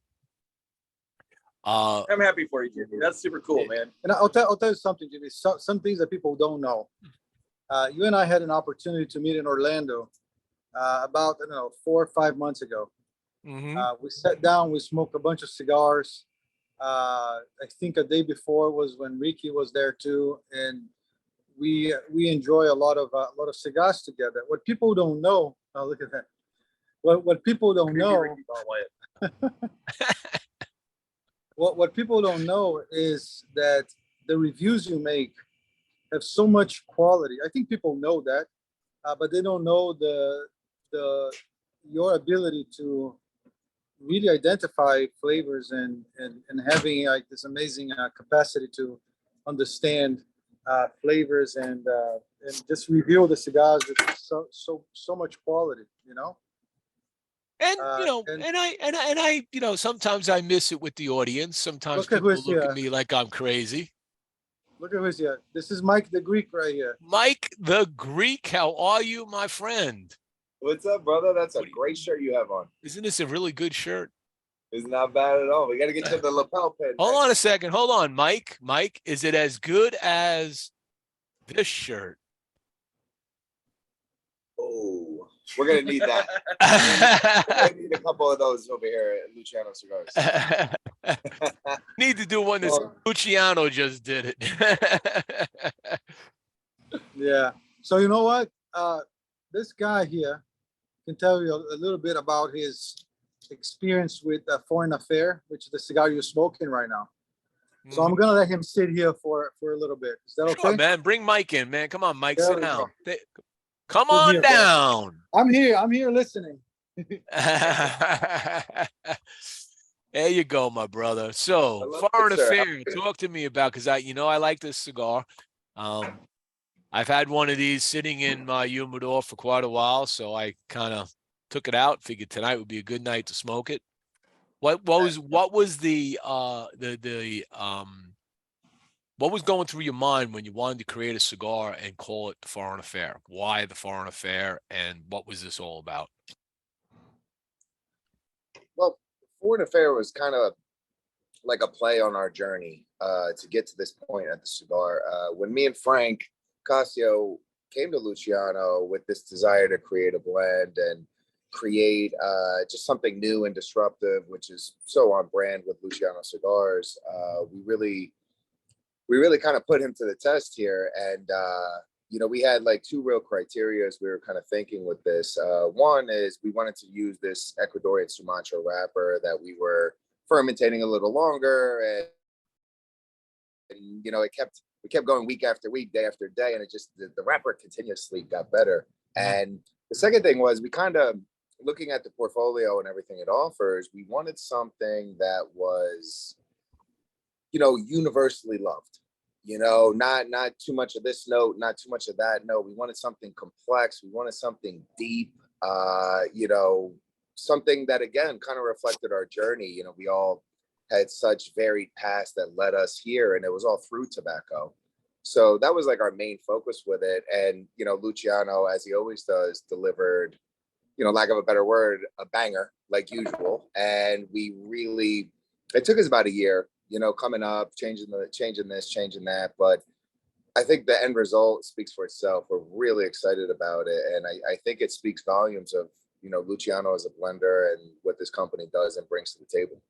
I'm happy for you, Jimmie. That's super cool, man. And I'll tell you something, Jimmie. Some things that people don't know. You and I had an opportunity to meet in Orlando about, I don't know, 4 or 5 months ago. We sat down, we smoked a bunch of cigars. I think a day before was when Ricky was there too, and we enjoy a lot of cigars together. What people don't know, oh, look at that. What people don't know, what people don't know is that the reviews you make have so much quality. I think people know that, but they don't know your ability to really identify flavors and having like this amazing capacity to understand flavors and just reveal the cigars with so much quality, you know. And you know, and I, you know, sometimes I miss it with the audience. Sometimes people look at me like I'm crazy. Look at who's here. This is Mike the Greek right here. Mike the Greek, how are you, my friend? What's up, brother? That's a great shirt you have on. Isn't this a really good shirt? It's not bad at all. We got to get to the lapel pin. Hold on a second. Hold on, Mike. Mike, is it as good as this shirt? Oh, we're going to need that. We're going to need a couple of those over here at Luciano Cigars. Need to do one that Luciano just did it. Yeah. So you know what? This guy here can tell you a little bit about his experience with Foreign Affair, which is the cigar you're smoking right now. So I'm gonna let him sit here for a little bit. Is that okay? Sure, man. Bring Mike in, man. Come on, Mike. There Sit we down. go. Come on here, down. I'm here listening. There you go, my brother. So, Foreign Affair, talk to me about, because I like this cigar. I've had one of these sitting in my humidor for quite a while, so I kind of took it out. Figured tonight would be a good night to smoke it. What was what was going through your mind when you wanted to create a cigar and call it the Foreign Affair? Why the Foreign Affair, and what was this all about? Well, Foreign Affair was kind of like a play on our journey to get to this point at the cigar. When me and Frank Casio came to Luciano with this desire to create a blend and create just something new and disruptive, which is so on brand with Luciano Cigars, we really kind of put him to the test here. And we had like two real criterias we were kind of thinking with this. One is we wanted to use this Ecuadorian Sumatra wrapper that we were fermentating a little longer, and we kept going week after week, day after day, and it just the wrapper continuously got better. And the second thing was, we kind of, looking at the portfolio and everything it offers, we wanted something that was universally loved. Not too much of this note, not too much of that note. We wanted something complex. We wanted something deep. Something that again kind of reflected our journey. We all had such varied paths that led us here, and it was all through tobacco. So that was like our main focus with it. And Luciano, as he always does, delivered, lack of a better word, a banger like usual. And it took us about a year, coming up, changing this, changing that. But I think the end result speaks for itself. We're really excited about it. And I think it speaks volumes of, Luciano as a blender and what this company does and brings to the table.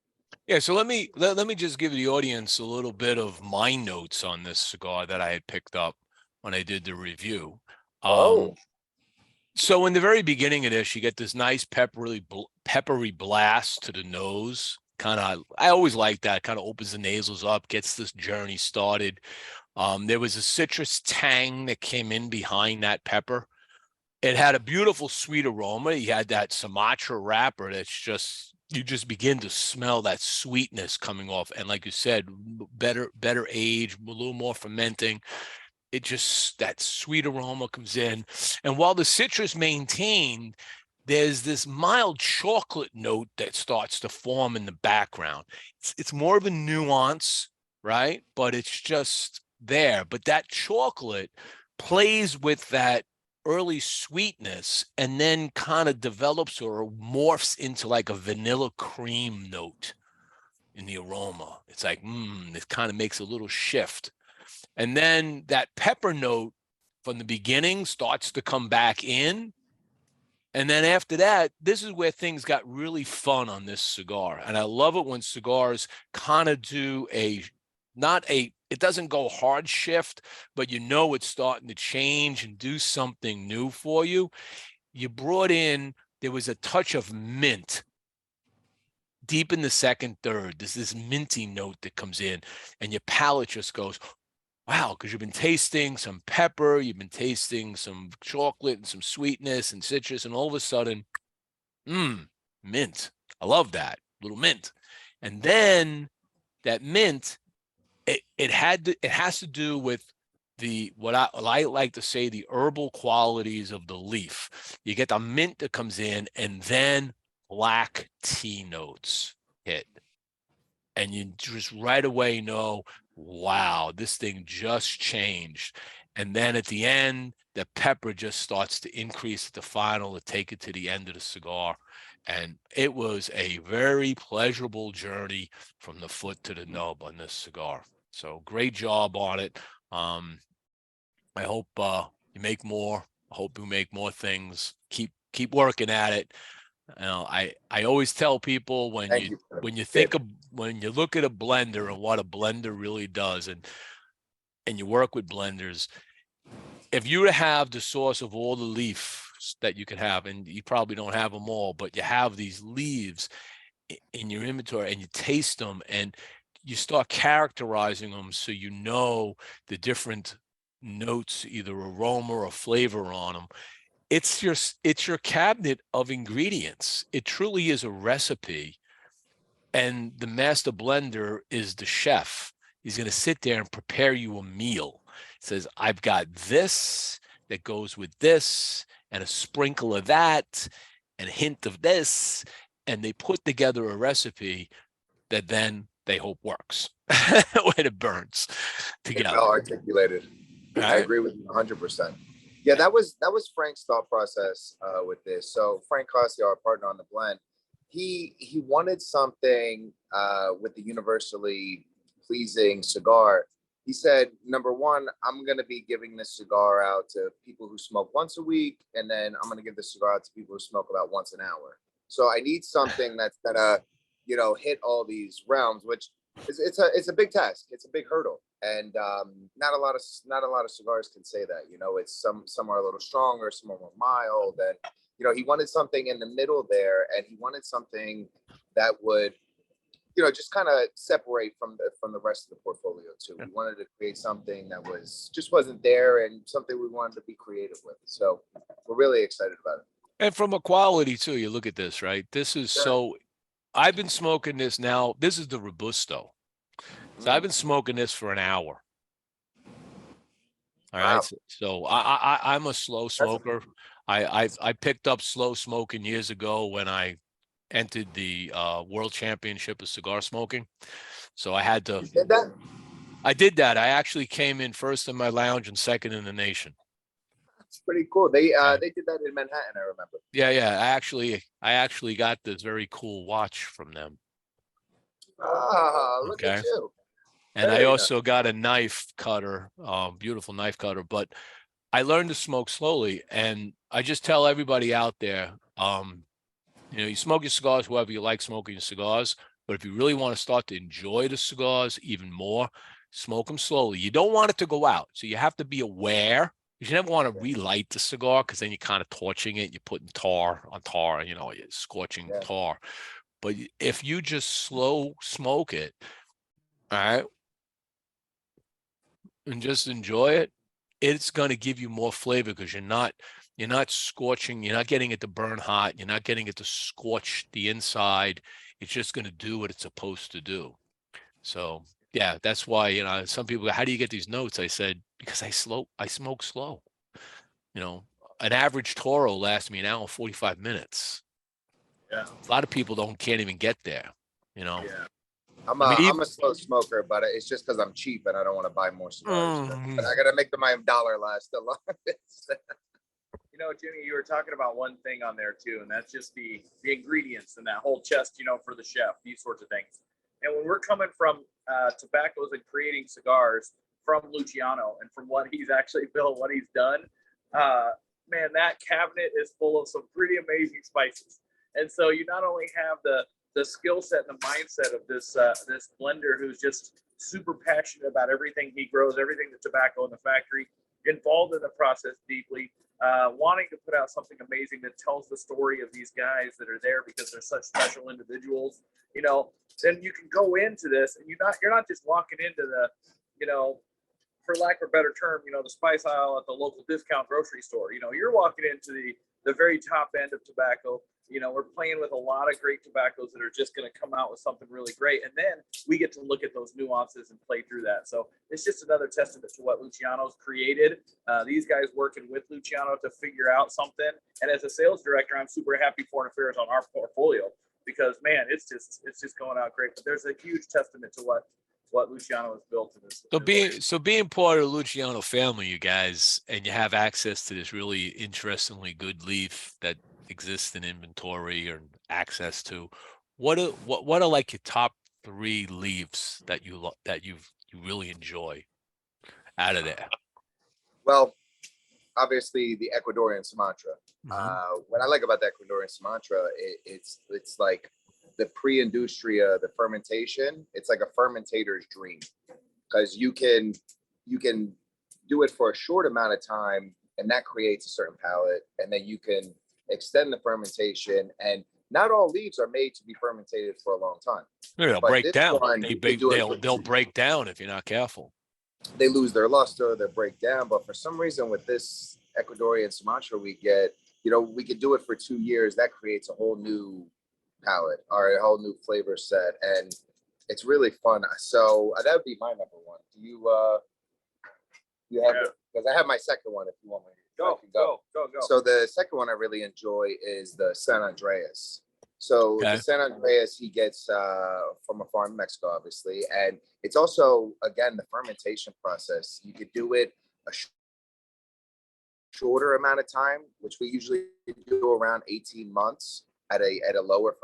Yeah, so let me just give the audience a little bit of my notes on this cigar that I had picked up when I did the review. So in the very beginning of this, you get this nice peppery blast to the nose. I always like that. Kind of opens the nasals up, gets this journey started. There was a citrus tang that came in behind that pepper. It had a beautiful sweet aroma. You had that Sumatra wrapper that's you just begin to smell that sweetness coming off. And like you said, better age, a little more fermenting. That sweet aroma comes in. And while the citrus maintained, there's this mild chocolate note that starts to form in the background. It's more of a nuance, right? But it's just there. But that chocolate plays with that early sweetness and then kind of develops or morphs into like a vanilla cream note in the aroma. It's like, it kind of makes a little shift. And then that pepper note from the beginning starts to come back in. And then after that, this is where things got really fun on this cigar. And I love it when cigars kind of do it doesn't go hard shift, but you know it's starting to change and do something new for you. There was a touch of mint deep in the second third. There's this minty note that comes in, and your palate just goes, wow, because you've been tasting some pepper, you've been tasting some chocolate and some sweetness and citrus, and all of a sudden, mint. I love that little mint. And then that mint, it has to do with what I like to say, the herbal qualities of the leaf. You get the mint that comes in, and then black tea notes hit. And you just right away know, wow, this thing just changed. And then at the end, the pepper just starts to increase at the final to take it to the end of the cigar. And it was a very pleasurable journey from the foot to the nub on this cigar. So great job on it. I hope you make more. I hope you make more things. Keep working at it. I always tell people when you look at a blender and what a blender really does, and you work with blenders, if you were to have the source of all the leaves that you could have, and you probably don't have them all, but you have these leaves in your inventory and you taste them and you start characterizing them so you know the different notes, either aroma or flavor on them. It's your cabinet of ingredients. It truly is a recipe. And the master blender is the chef. He's going to sit there and prepare you a meal. He says, I've got this that goes with this and a sprinkle of that and a hint of this. And they put together a recipe that then they hope works when it burns together. Well articulated. Right. I agree with you 100%. Yeah, that was Frank's thought process with this. So Frank Cossio, our partner on the blend, he wanted something with the universally pleasing cigar. He said, number one, I'm going to be giving this cigar out to people who smoke once a week, and then I'm going to give this cigar out to people who smoke about once an hour. So I need something that's gonna, hit all these realms, which it's a big task. It's a big hurdle. And not a lot of cigars can say that. It's some are a little stronger, some are more mild, and he wanted something in the middle there, and he wanted something that would just kind of separate from the rest of the portfolio too. We wanted to create something that wasn't there, and something we wanted to be creative with. So we're really excited about it. And from a quality too, you look at this, right? This is I've been smoking this now. This is the Robusto. So I've been smoking this for an hour. All right. Wow. So I'm a slow smoker. I picked up slow smoking years ago when I entered the World Championship of Cigar Smoking. So I had to. You did that? I did that. I actually came in first in my lounge and second in the nation. That's pretty cool. They did that in Manhattan, I remember. Yeah. I actually got this very cool watch from them. Ah, look at you. And I also got a knife cutter, beautiful knife cutter. But I learned to smoke slowly, and I just tell everybody out there, you smoke your cigars, whoever you like smoking your cigars. But if you really want to start to enjoy the cigars even more, smoke them slowly. You don't want it to go out, so you have to be aware. You never want to relight the cigar, because then you're kind of torching it. You're putting tar on tar, you're scorching tar. But if you just slow smoke it, all right, and just enjoy it, it's going to give you more flavor, because you're not scorching, you're not getting it to burn hot, you're not getting it to scorch the inside. It's just going to do what it's supposed to do. So yeah, that's why, some people go, how do you get these notes? I said, because I smoke slow. an average Toro lasts me an hour and 45 minutes. Yeah. A lot of people can't even get there, you know. Yeah. I'm I a slow smoker, but it's just because I'm cheap and I don't want to buy more cigars. Mm. But I gotta make my dollar last the longest. You know, Jimmy, you were talking about one thing on there too, and that's just the ingredients and that whole chest, you know, for the chef, these sorts of things. And when we're coming from tobaccos and creating cigars from Luciano and from what he's actually built, what he's done, man, that cabinet is full of some pretty amazing spices. And so you not only have the skill set and the mindset of this this blender who's just super passionate about everything he grows, everything the tobacco in the factory, involved in the process deeply, wanting to put out something amazing that tells the story of these guys that are there because they're such special individuals, you know, then you can go into this and you're not just walking into the, you know, for lack of a better term, you know, the spice aisle at the local discount grocery store. You know, you're walking into the very top end of tobacco. You know, we're playing with a lot of great tobaccos that are just going to come out with something really great. And then we get to look at those nuances and play through that. So it's just another testament to what Luciano's created. These guys working with Luciano to figure out something. And as a sales director, I'm super happy Foreign Affairs on our portfolio because, man, it's just going out great. But there's a huge testament to what Luciano has built in this. being part of the Luciano family, you guys, and you have access to this really interestingly good leaf that exists in inventory or access to, what are like your top 3 leaves that you really enjoy out of there? Well, obviously the Ecuadorian Sumatra. Mhm. What I like about the Ecuadorian Sumatra, it's like the pre-industria, the fermentation. It's like a fermentator's dream because you can do it for a short amount of time, and that creates a certain palate, and then you can extend the fermentation. And not all leaves are made to be fermented for a long time. They'll But break this down. one, you can do it They'll break down if you're not careful. they lose their luster, they break down. But for some reason, with this Ecuadorian Sumatra, we get, you know, we could do it for 2 years. That creates a whole new palette or a whole new flavor set, and it's really fun. So that would be my number 1. Do you have it? Because I have my second one if you want me to. Go. So the second one I really enjoy is the San Andreas. So Okay. the San Andreas he gets from a farm in Mexico, obviously, and it's also, again, the fermentation process. You could do it a shorter amount of time, which we usually do around 18 months at a lower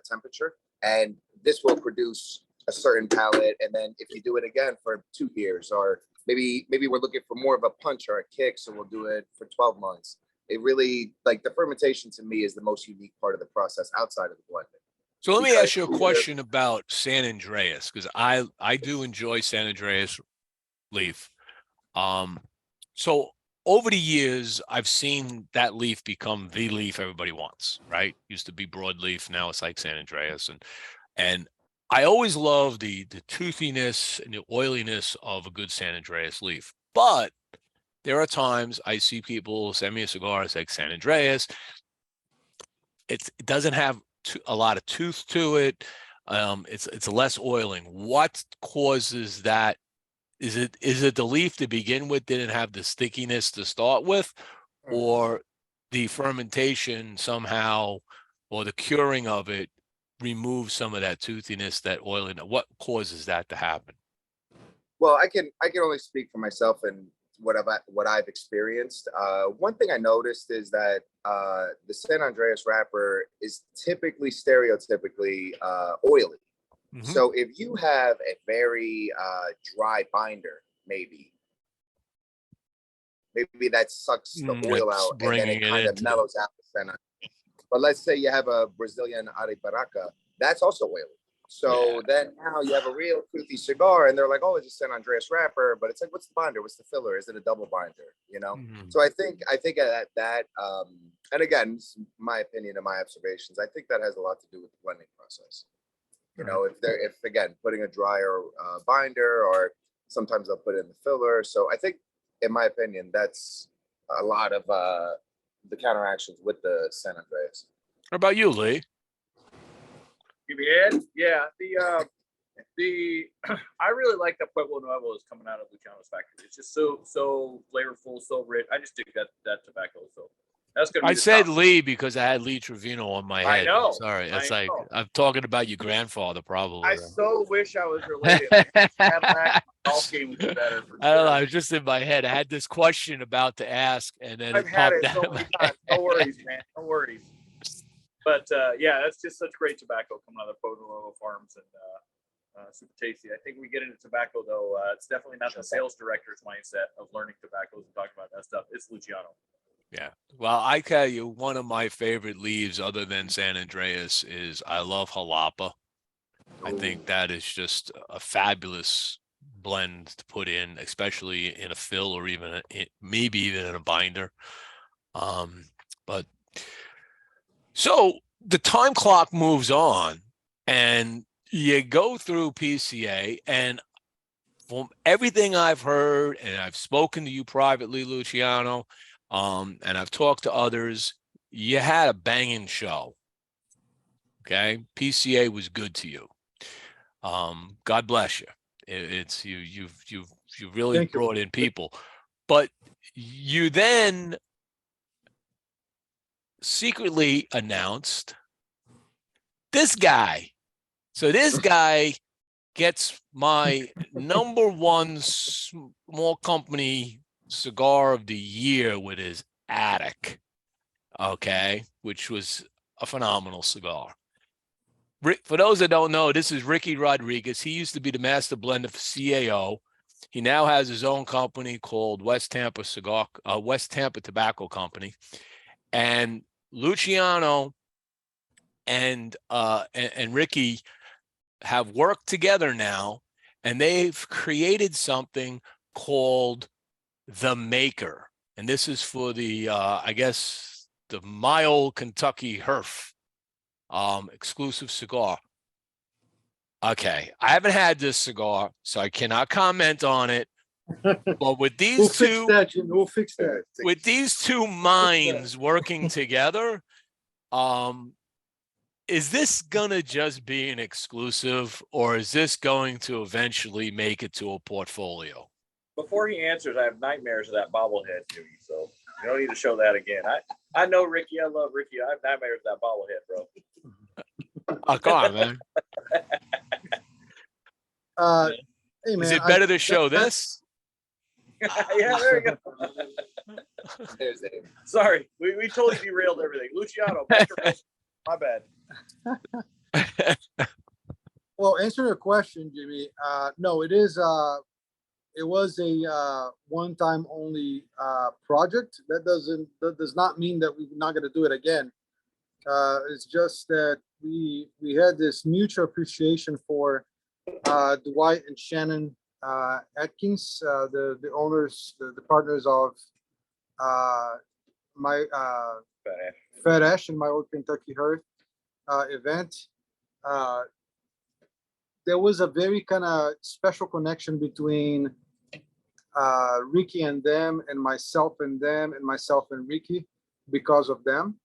temperature, and this will produce a certain palate. And then if you do it again for 2 years, or maybe we're looking for more of a punch or a kick, so we'll do it for 12 months. It really, like, the fermentation to me is the most unique part of the process outside of the blending. So let me ask you a question about San Andreas, because I do enjoy San Andreas leaf. So over the years, I've seen that leaf become the leaf everybody wants, right? Used to be broadleaf, now it's like San Andreas, and I always love the toothiness and the oiliness of a good San Andreas leaf. But there are times I see people send me a cigar, it's like San Andreas. It doesn't have a lot of tooth to it. It's less oiling. What causes that? Is it the leaf to begin with didn't have the stickiness to start with, or the fermentation somehow, or the curing of it remove some of that toothiness, that oiliness? What causes that to happen? Well, I can only speak for myself and what I've experienced. One thing I noticed is that the San Andreas wrapper is stereotypically oily. Mhm. So if you have a very dry binder, maybe that sucks the oil It's out, and then bringing it it kind of into mellows out the San Andreas. But let's say you have a Brazilian Ariparaca, that's also oily. So then now you have a real toothy cigar, and they're like, "Oh, it's a San Andreas wrapper," but it's like, "What's the binder? What's the filler? Is it a double binder?" You know. Mhm. So I think that and again, this is my opinion and my observations, I think that has a lot to do with the blending process. You know, if again putting a drier binder, or sometimes they'll put in the filler. So I think, in my opinion, that's a lot of the counteractions with the San Andreas. What about you, Lee? Give me head. Yeah. I really like that Pueblo Nuevo is coming out of Luciano's factory. It's just so flavorful, so rich. I just dig that tobacco. So that's gonna be I the said top. Lee because I had Lee Trevino on my I head. know. Sorry, it's I like know. I'm talking about your grandfather, probably. I so wish I was related. I wish Cadillac golf game would be better. For I don't know. sure. It was just in my head. I had this question about to ask, and then I've it had popped it so out. many times. No worries, man. No worries. But yeah, that's just such great tobacco coming out of the Pueblo Nuevo farms and super tasty. I think we get into tobacco though. It's definitely not the sales director's mindset of learning tobaccos and talking about that stuff. It's Luciano. Yeah. Well, I tell you, one of my favorite leaves other than San Andreas is I love Jalapa. I think that is just a fabulous blend to put in, especially in a fill or even maybe even in a binder. But so the time clock moves on and you go through PCA, and from everything I've heard, and I've spoken to you privately, Luciano, and I've talked to others, you had a banging show. Okay, PCA was good to you. God bless you. It's you've really brought in people, but you then secretly announced this guy. So this guy gets my #1 small company cigar of the year with his Attic, okay, which was a phenomenal cigar. For those that don't know, this is Ricky Rodriguez. He used to be the master blender for CAO. He now has his own company called West Tampa Tobacco Company. And Luciano and Ricky have worked together now, and they've created something called The Maker. And this is for the, I guess, the My Old Kentucky Herf exclusive cigar. Okay, I haven't had this cigar, so I cannot comment on it. But with these we'll two, fix that, Jim. We'll fix that. With these two minds working together, is this gonna just be an exclusive, or is this going to eventually make it to a portfolio? Before he answers, I have nightmares of that bobblehead, Jimmie. So you don't need to show that again. I know Ricky. I love Ricky. I have nightmares of that bobblehead, bro. Oh, come on, man. Hey, man. Is it better to show this? Yeah, there you go. There's it. Sorry, we totally derailed everything. Luciano, my bad. Well, answering your question, Jimmy, no, it is. It was a one-time only project. That does not mean that we're not going to do it again. It's just that we had this mutual appreciation for Dwight and Shannon Atkins, the owners, the partners of my Fat Ash and My Old Kentucky Hearth event. There was a very kind of special connection between Ricky and them, and myself and them, and myself and Ricky, because of them,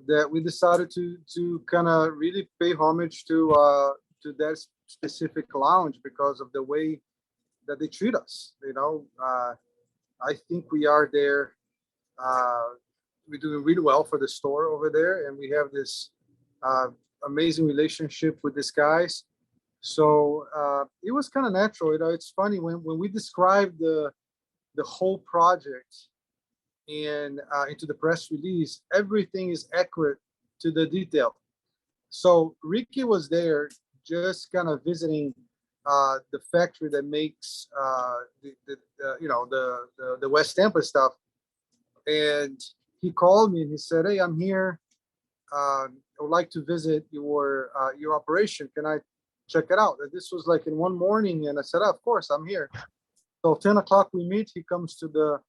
that we decided to kind of really pay homage to that specific lounge because of the way that they treat us. You know, I think we are there. We're doing really well for the store over there, and we have this amazing relationship with these guys. So it was kind of natural. You know, it's funny when we described the whole project and into the press release, everything is accurate to the detail. So Ricky was there just kind of visiting the factory that makes the West Tampa stuff, and he called me and he said, "Hey, I'm here. I would like to visit your operation. Can I check it out?" And this was like in one morning, and I said, "Of course, I'm here." So 10 o'clock we meet. He comes to the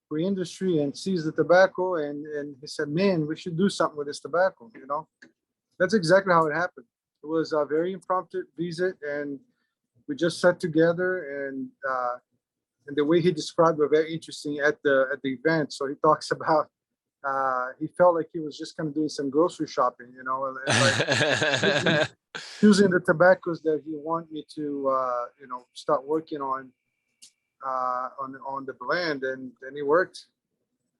pre-industry and sees the tobacco, and he said, "Man, we should do something with this tobacco." You know, that's exactly how it happened. It was a very impromptu visit, and we just sat together, and the way he described it was very interesting at the event. So he talks about he felt like he was just kind of doing some grocery shopping, you know, and like choosing the tobaccos that he wanted me to, you know, start working on the blend, and then it worked.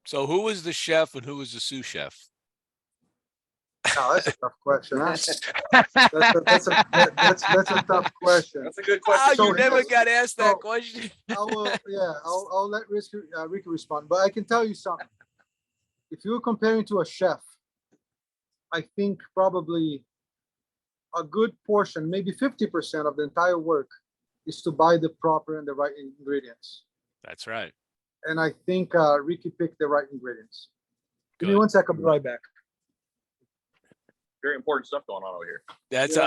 So who was the chef and who was the sous chef? Now that's a tough question. Huh? That's a tough question. That's a good Oh, question. So you never here's- got asked that so- question. I'll let Ricky respond, but I can tell you something. If you're comparing to a chef, I think probably a good portion, maybe 50% of the entire work is to buy the proper and the right ingredients. That's right. And I think Ricky picked the right ingredients. Give me Good. 1 second, I'll be right back. Very important stuff going on over here. That's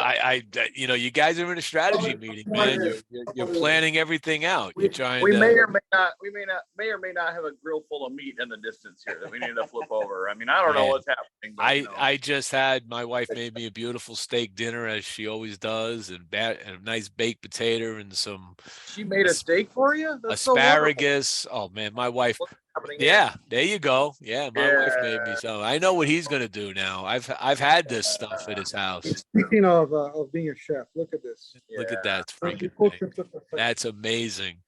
you know, you guys are in a strategy meeting, man. You're planning everything out. You're trying We to. may or may not have a grill full of meat in the distance here that we need to flip over. I mean, I don't know Man, what's happening. But, you know. I just had my wife made me a beautiful steak dinner as she always does, and a nice baked potato and some She made a steak for you? That's so wonderful. asparagus. Oh man, my wife. What's happening Yeah, there you go. Yeah, my wife made me Yeah. some. I know what he's gonna do now. I've had this stuff at his house. Speaking of being a chef, look at this. Look at that freaking Cool thing. trip to perfection. That's amazing.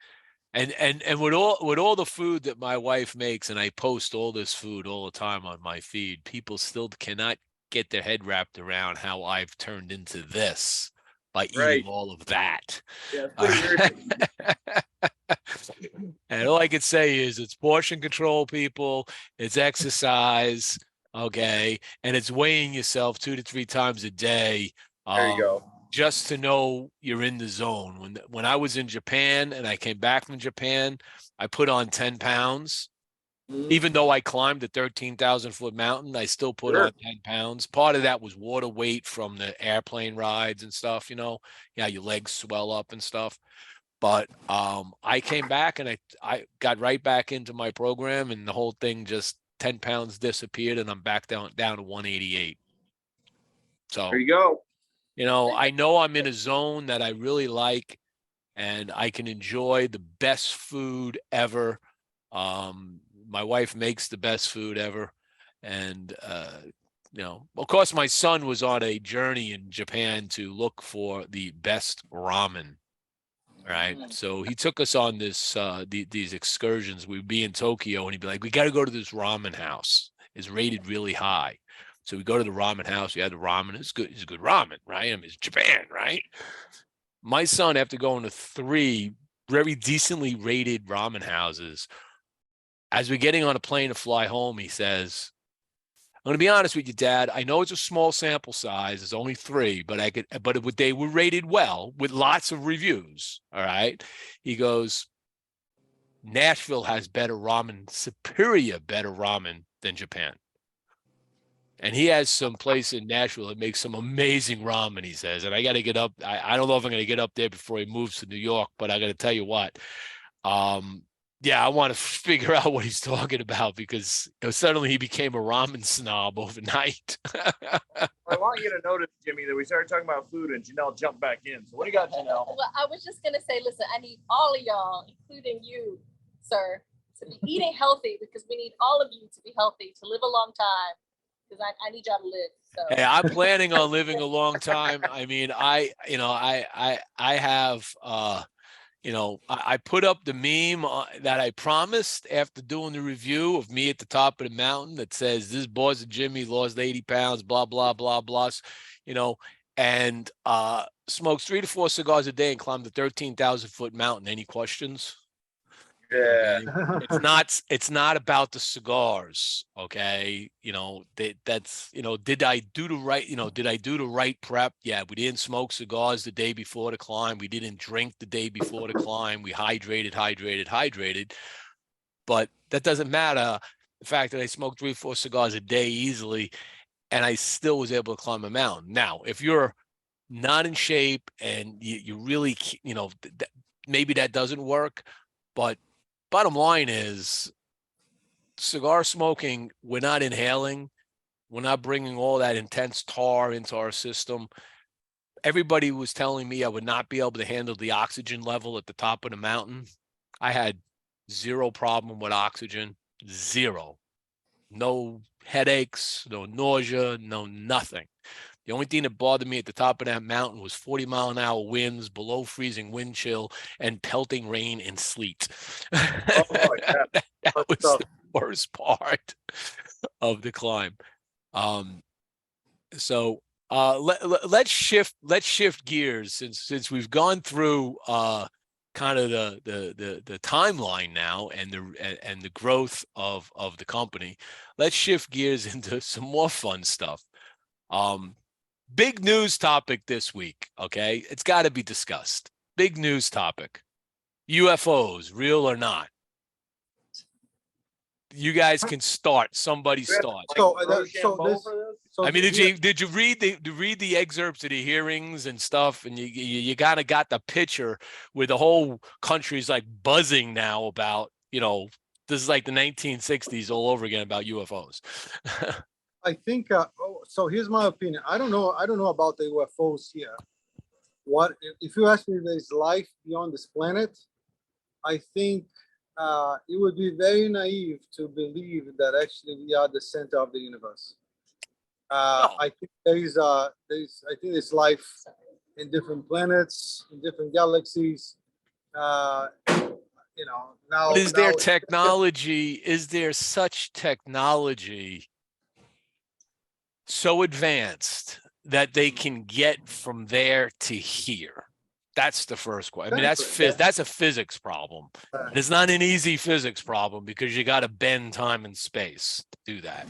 And with all the food that my wife makes, and I post all this food all the time on my feed, people still cannot get their head wrapped around how I've turned into this by eating Right. all of that. Yeah, it's pretty weird. And all I can say is it's portion control, people. It's exercise, okay, and it's weighing yourself 2 to 3 times a day. There you go. Just to know you're in the zone. When I was in Japan and I came back from Japan, I put on 10 pounds. Even though I climbed a 13,000-foot mountain, I still put Sure. on 10 pounds. Part of that was water weight from the airplane rides and stuff, you know. Yeah, your legs swell up and stuff. But I came back and I got right back into my program, and the whole thing just 10 pounds disappeared, and I'm back down to 188. So There you go. you know I'm in a zone that I really like, and I can enjoy the best food ever. My wife makes the best food ever. And, you know, of course, my son was on a journey in Japan to look for the best ramen. Right. So he took us on this, these excursions. We'd be in Tokyo and he'd be like, we got to go to this ramen house. It's rated really high. So we go to the ramen house. We had the ramen. It's good. It's good ramen, right? I mean, it's Japan, right? My son, after going to 3 very decently rated ramen houses, as we're getting on a plane to fly home, he says, I'm going to be honest with you, Dad. I know it's a small sample size. It's only 3, but they were rated well with lots of reviews. All right. He goes, Nashville has superior better ramen than Japan. And he has some place in Nashville that makes some amazing ramen, he says. And I got to get up. I don't know if I'm going to get up there before he moves to New York, but I got to tell you what. Yeah, I want to figure out what he's talking about, because suddenly he became a ramen snob overnight. I want you to notice, Jimmie, that we started talking about food and Janelle jumped back in. So what do you got, Janelle? Well, I was just gonna say, listen, I need all of y'all, including you, sir, to be eating healthy, because we need all of you to be healthy, to live a long time, because I need y'all to live. So. Hey, I'm planning on living a long time. I mean, I have, I put up the meme that I promised after doing the review of me at the top of the mountain that says, this boss of Jimmie lost 80 pounds, blah, blah, blah, blah, and smokes 3 to 4 cigars a day and climbed the 13,000-foot mountain. Any questions? Yeah. Okay. It's not about the cigars. Okay. That's, did I do the right prep? Yeah. We didn't smoke cigars the day before the climb. We didn't drink the day before the climb. We hydrated. But that doesn't matter. The fact that I smoked 3 or 4 cigars a day easily, and I still was able to climb a mountain. Now, if you're not in shape and you really, maybe that doesn't work, but bottom line is, cigar smoking, we're not inhaling. We're not bringing all that intense tar into our system. Everybody was telling me I would not be able to handle the oxygen level at the top of the mountain. I had 0 problem with oxygen, 0. No headaches, no nausea, no nothing. The only thing that bothered me at the top of that mountain was 40-mile-an-hour winds, below freezing wind chill, and pelting rain and sleet. Oh, yeah. That was the worst part of the climb. So let's shift gears since we've gone through kind of the timeline now and the growth of the company. Let's shift gears into some more fun stuff. Big news topic this week, okay? It's got to be discussed. Big news topic. UFOs, real or not? You guys can start. Somebody start. So I mean, did you read the excerpts of the hearings and stuff? And you kind of got the picture where the whole country's like buzzing now about, this is like the 1960s all over again about UFOs. I think so. Here's my opinion. I don't know about the UFOs here. What if you ask me if there's life beyond this planet? I think it would be very naive to believe that actually we are the center of the universe. I think there's life in different planets, in different galaxies. Now Is there technology? Is there such technology so advanced that they can get from there to here? That's the first question. I mean, that's a physics problem. It's not an easy physics problem because you got to bend time and space to do that.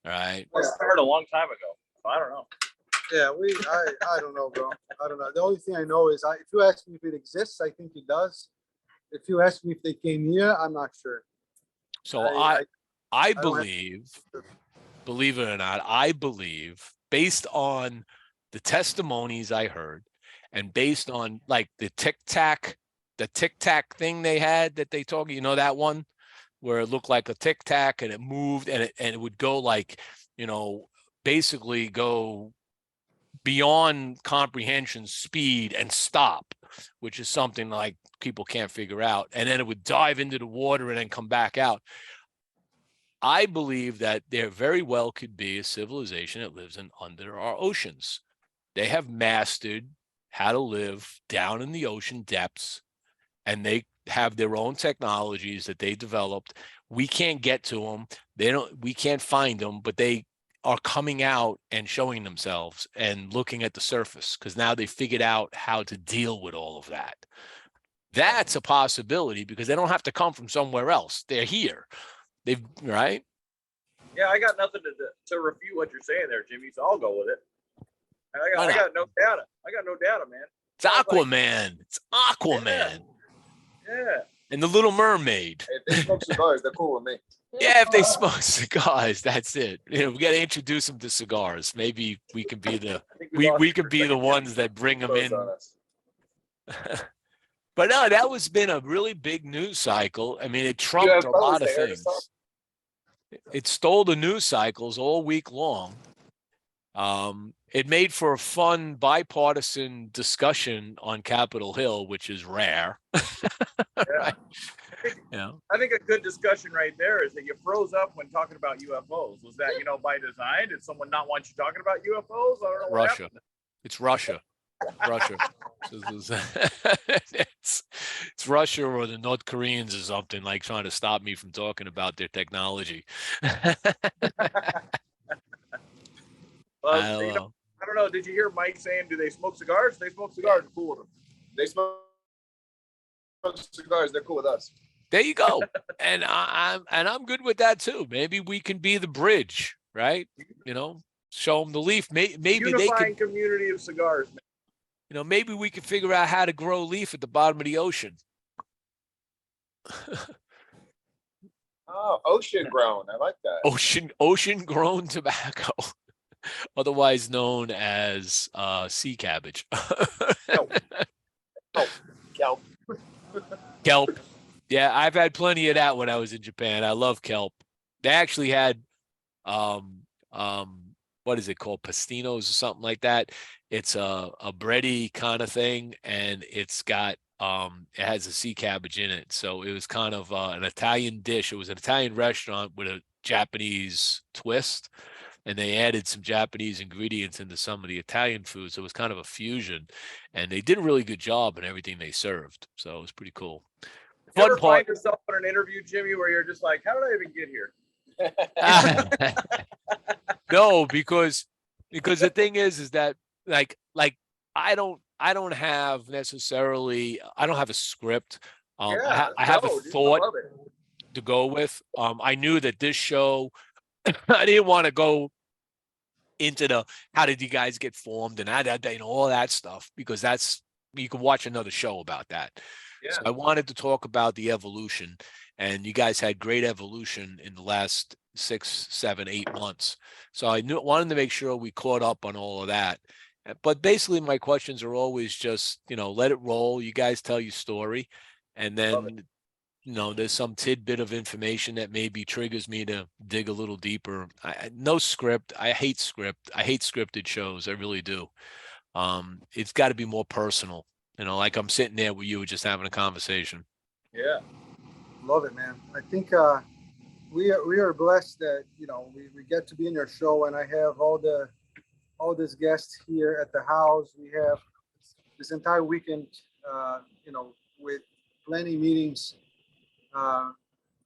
All right. I started a long time ago. So I don't know. Yeah, I don't know, bro. I don't know. The only thing I know is if you ask me if it exists, I think it does. If you ask me if they came here, I'm not sure. So I believe, believe it or not, I believe based on the testimonies I heard and based on like the tic tac thing they had that they talk, that one where it looked like a tic tac and it moved and it would go like, basically go beyond comprehension speed and stop, which is something like people can't figure out. And then it would dive into the water and then come back out. I believe that there very well could be a civilization that lives under our oceans. They have mastered how to live down in the ocean depths, and they have their own technologies that they developed. We can't get to them. We can't find them, but they are coming out and showing themselves and looking at the surface because now they figured out how to deal with all of that. That's a possibility because they don't have to come from somewhere else. They're here. Right? Yeah, I got nothing to refute what you're saying there, Jimmy. So I'll go with it. I got no data. I got no data, man. It's Aquaman. It's Aquaman. Yeah. And the Little Mermaid. If they smoke cigars, they're cool with me. Yeah, if they smoke cigars, that's it. We got to introduce them to cigars. Maybe we can be we could be the ones that bring them in. But no, that was been a really big news cycle. I mean, it trumped a lot of things. It stole the news cycles all week long. It made for a fun bipartisan discussion on Capitol Hill, which is rare. Right? I think a good discussion right there is that you froze up when talking about UFOs. Was that, by design? Did someone not want you talking about UFOs? I don't know. Russia. It's Russia. Russia. It's Russia or the North Koreans or something, like trying to stop me from talking about their technology. I don't know. Did you hear Mike saying, do they smoke cigars? They smoke cigars. Cool with them. They smoke cigars. They're cool with us. There you go. And I'm good with that too. Maybe we can be the bridge, right? Show them the leaf. Maybe they can. Community of cigars. Maybe we can figure out how to grow leaf at the bottom of the ocean. Oh, ocean grown. I like that. Ocean grown tobacco, otherwise known as sea cabbage. Kelp. Kelp. Yeah, I've had plenty of that when I was in Japan. I love kelp. They actually had what is it called? Pastinos or something like that. It's a bready kind of thing, and it's got it has a sea cabbage in it. So it was kind of an Italian dish. It was an Italian restaurant with Japanese twist, and they added some Japanese ingredients into some of the Italian food. So it was kind of a fusion, and they did a really good job in everything they served. So it was pretty cool. You Fun ever part. find yourself in an interview, Jimmie, where you're just like, how did I even get here? No, because the thing is that like I don't have necessarily, I don't have a script. I have a no, dude, I thought love it. to go with. I knew that this show, I didn't want to go into the how did you guys get formed and all that stuff, because that's, you can watch another show about that. Yeah. So I wanted to talk about the evolution, and you guys had great evolution in the last 6, 7, 8 months. So I wanted to make sure we caught up on all of that. But basically, my questions are always just, let it roll. You guys tell your story, and then, there's some tidbit of information that maybe triggers me to dig a little deeper. No script. I hate script. I hate scripted shows. I really do. It's got to be more personal. Like I'm sitting there with you, just having a conversation. Yeah. Love it, man. I think we are blessed that we get to be in your show, and I have all these guests here at the house. We have this entire weekend, with plenty meetings.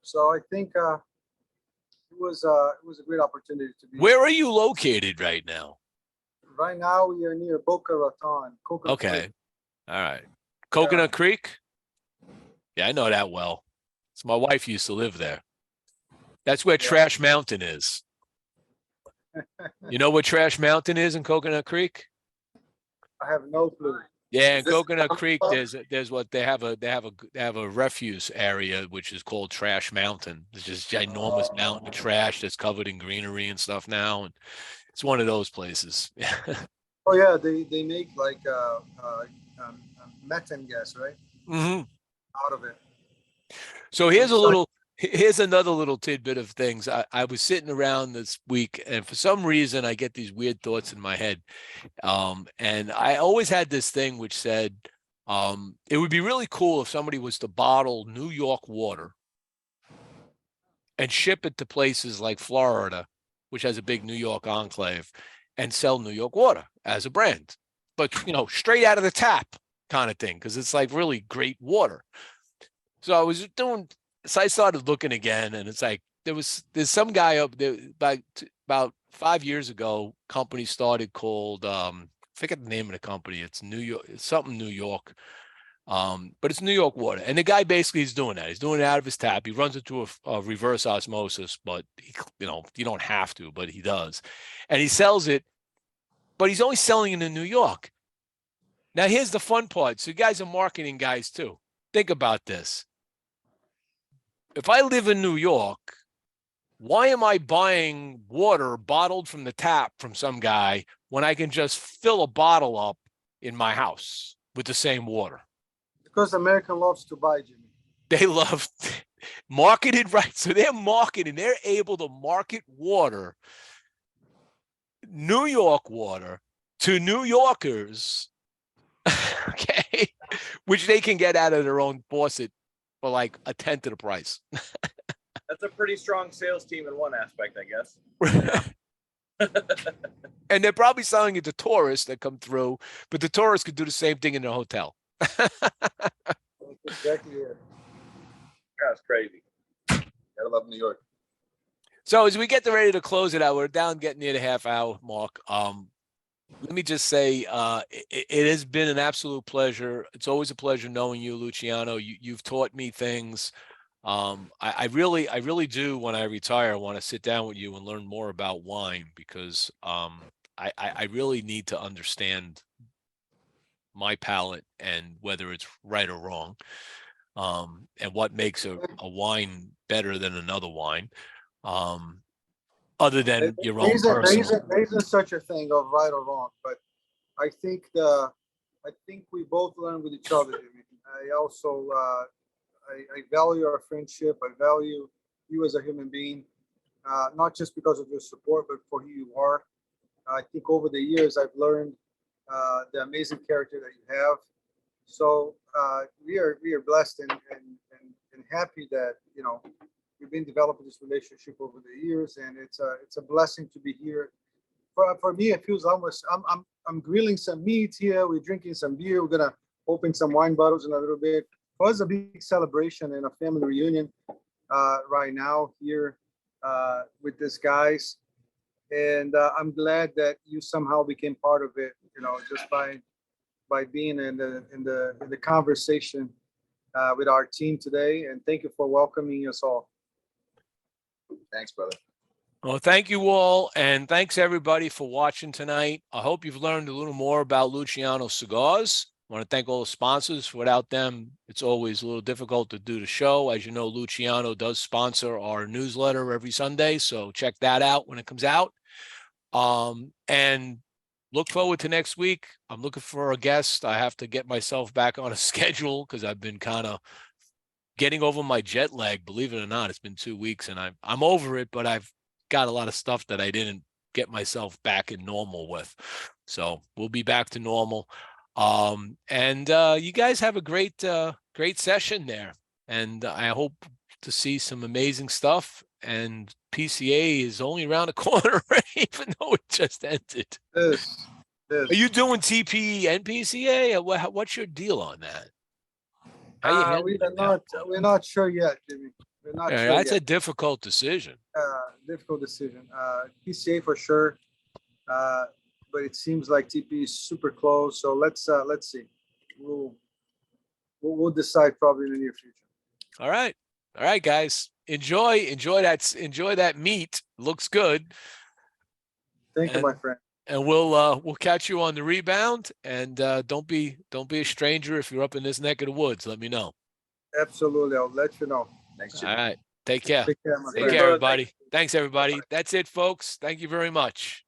So I think it was a great opportunity to be. Where are you located right now? Right now we are near Boca Raton. Okay. Creek. All right. Coconut Creek? Yeah, I know that well. So my wife used to live there. That's where Trash Mountain is. You know where Trash Mountain is in Coconut Creek? I have no clue. Yeah, in Coconut Creek, there's what they have a refuse area which is called Trash Mountain. It's just a ginormous mountain of trash that's covered in greenery and stuff now, and it's one of those places. Oh yeah, they make like methane gas, right? Mm-hmm. Out of it. So here's another little tidbit of things. I was sitting around this week, and for some reason I get these weird thoughts in my head. And I always had this thing which said, it would be really cool if somebody was to bottle New York water and ship it to places like Florida, which has a big New York enclave, and sell New York water as a brand, but straight out of the tap kind of thing, because it's like really great water. So So I started looking again, and it's like there's some guy up there about 5 years ago. Company started called I forget the name of the company. It's New York, it's something New York, but it's New York Water. And the guy basically is doing that. He's doing it out of his tap. He runs it through a reverse osmosis, but you don't have to, but he does, and he sells it. But he's only selling it in New York. Now here's the fun part. So you guys are marketing guys too. Think about this. If I live in New York, why am I buying water bottled from the tap from some guy when I can just fill a bottle up in my house with the same water? Because American loves to buy, Jimmy. They love marketed right. So they're able to market water, New York water, to New Yorkers, okay, which they can get out of their own faucet for like a tenth of the price. That's a pretty strong sales team in one aspect, I guess. And they're probably selling it to tourists that come through, but the tourists could do the same thing in their hotel. That's exactly it. That's crazy. Gotta love New York. So as we get ready to close it out, we're down getting near the half-hour mark. Let me just say, it has been an absolute pleasure. It's always a pleasure knowing you, Luciano. You've taught me things. I really do, when I retire, want to sit down with you and learn more about wine, because I really need to understand my palate and whether it's right or wrong, and what makes a wine better than another wine. Other than your own personal. There isn't such a thing of right or wrong, but I think we both learn with each other, Jimmy. I also I value our friendship. I value you as a human being, not just because of your support, but for who you are. I think over the years I've learned the amazing character that you have. So we are blessed and happy that we've been developing this relationship over the years, and it's a blessing to be here. For me, it feels almost I'm grilling some meat here. We're drinking some beer. We're gonna open some wine bottles in a little bit. For us, a big celebration and a family reunion right now here with these guys, and I'm glad that you somehow became part of it. You know, just by being in the conversation with our team today. And thank you for welcoming us all. Thanks, brother. Well, thank you all, and thanks everybody for watching tonight. I hope you've learned a little more about Luciano Cigars. I want to thank all the sponsors. Without them, it's always a little difficult to do the show. As you know, Luciano does sponsor our newsletter every Sunday, so check that out when it comes out. And look forward to next week. I'm looking for a guest. I have to get myself back on a schedule because I've been kind of getting over my jet lag. Believe it or not, it's been 2 weeks, and I'm over it, but I've got a lot of stuff that I didn't get myself back in normal with. So we'll be back to normal. And you guys have a great session there. And I hope to see some amazing stuff. And PCA is only around the corner, even though it just ended. Yes. Are you doing TPE and PCA? What's your deal on that? How you handling that? We're not sure yet, Jimmy. We're not Yeah, sure that's yet. a difficult decision. Difficult decision. PCA for sure, but it seems like TP is super close. So let's see. We'll decide probably in the near future. All right, guys. Enjoy that meat. Looks good. Thank you, my friend. And we'll catch you on the rebound. And don't be a stranger if you're up in this neck of the woods. Let me know. Absolutely, I'll let you know. Thanks, All Jimmy. right. Take care. Take care, my Take friend. care, everybody. Thanks, everybody. That's it, folks. Thank you very much.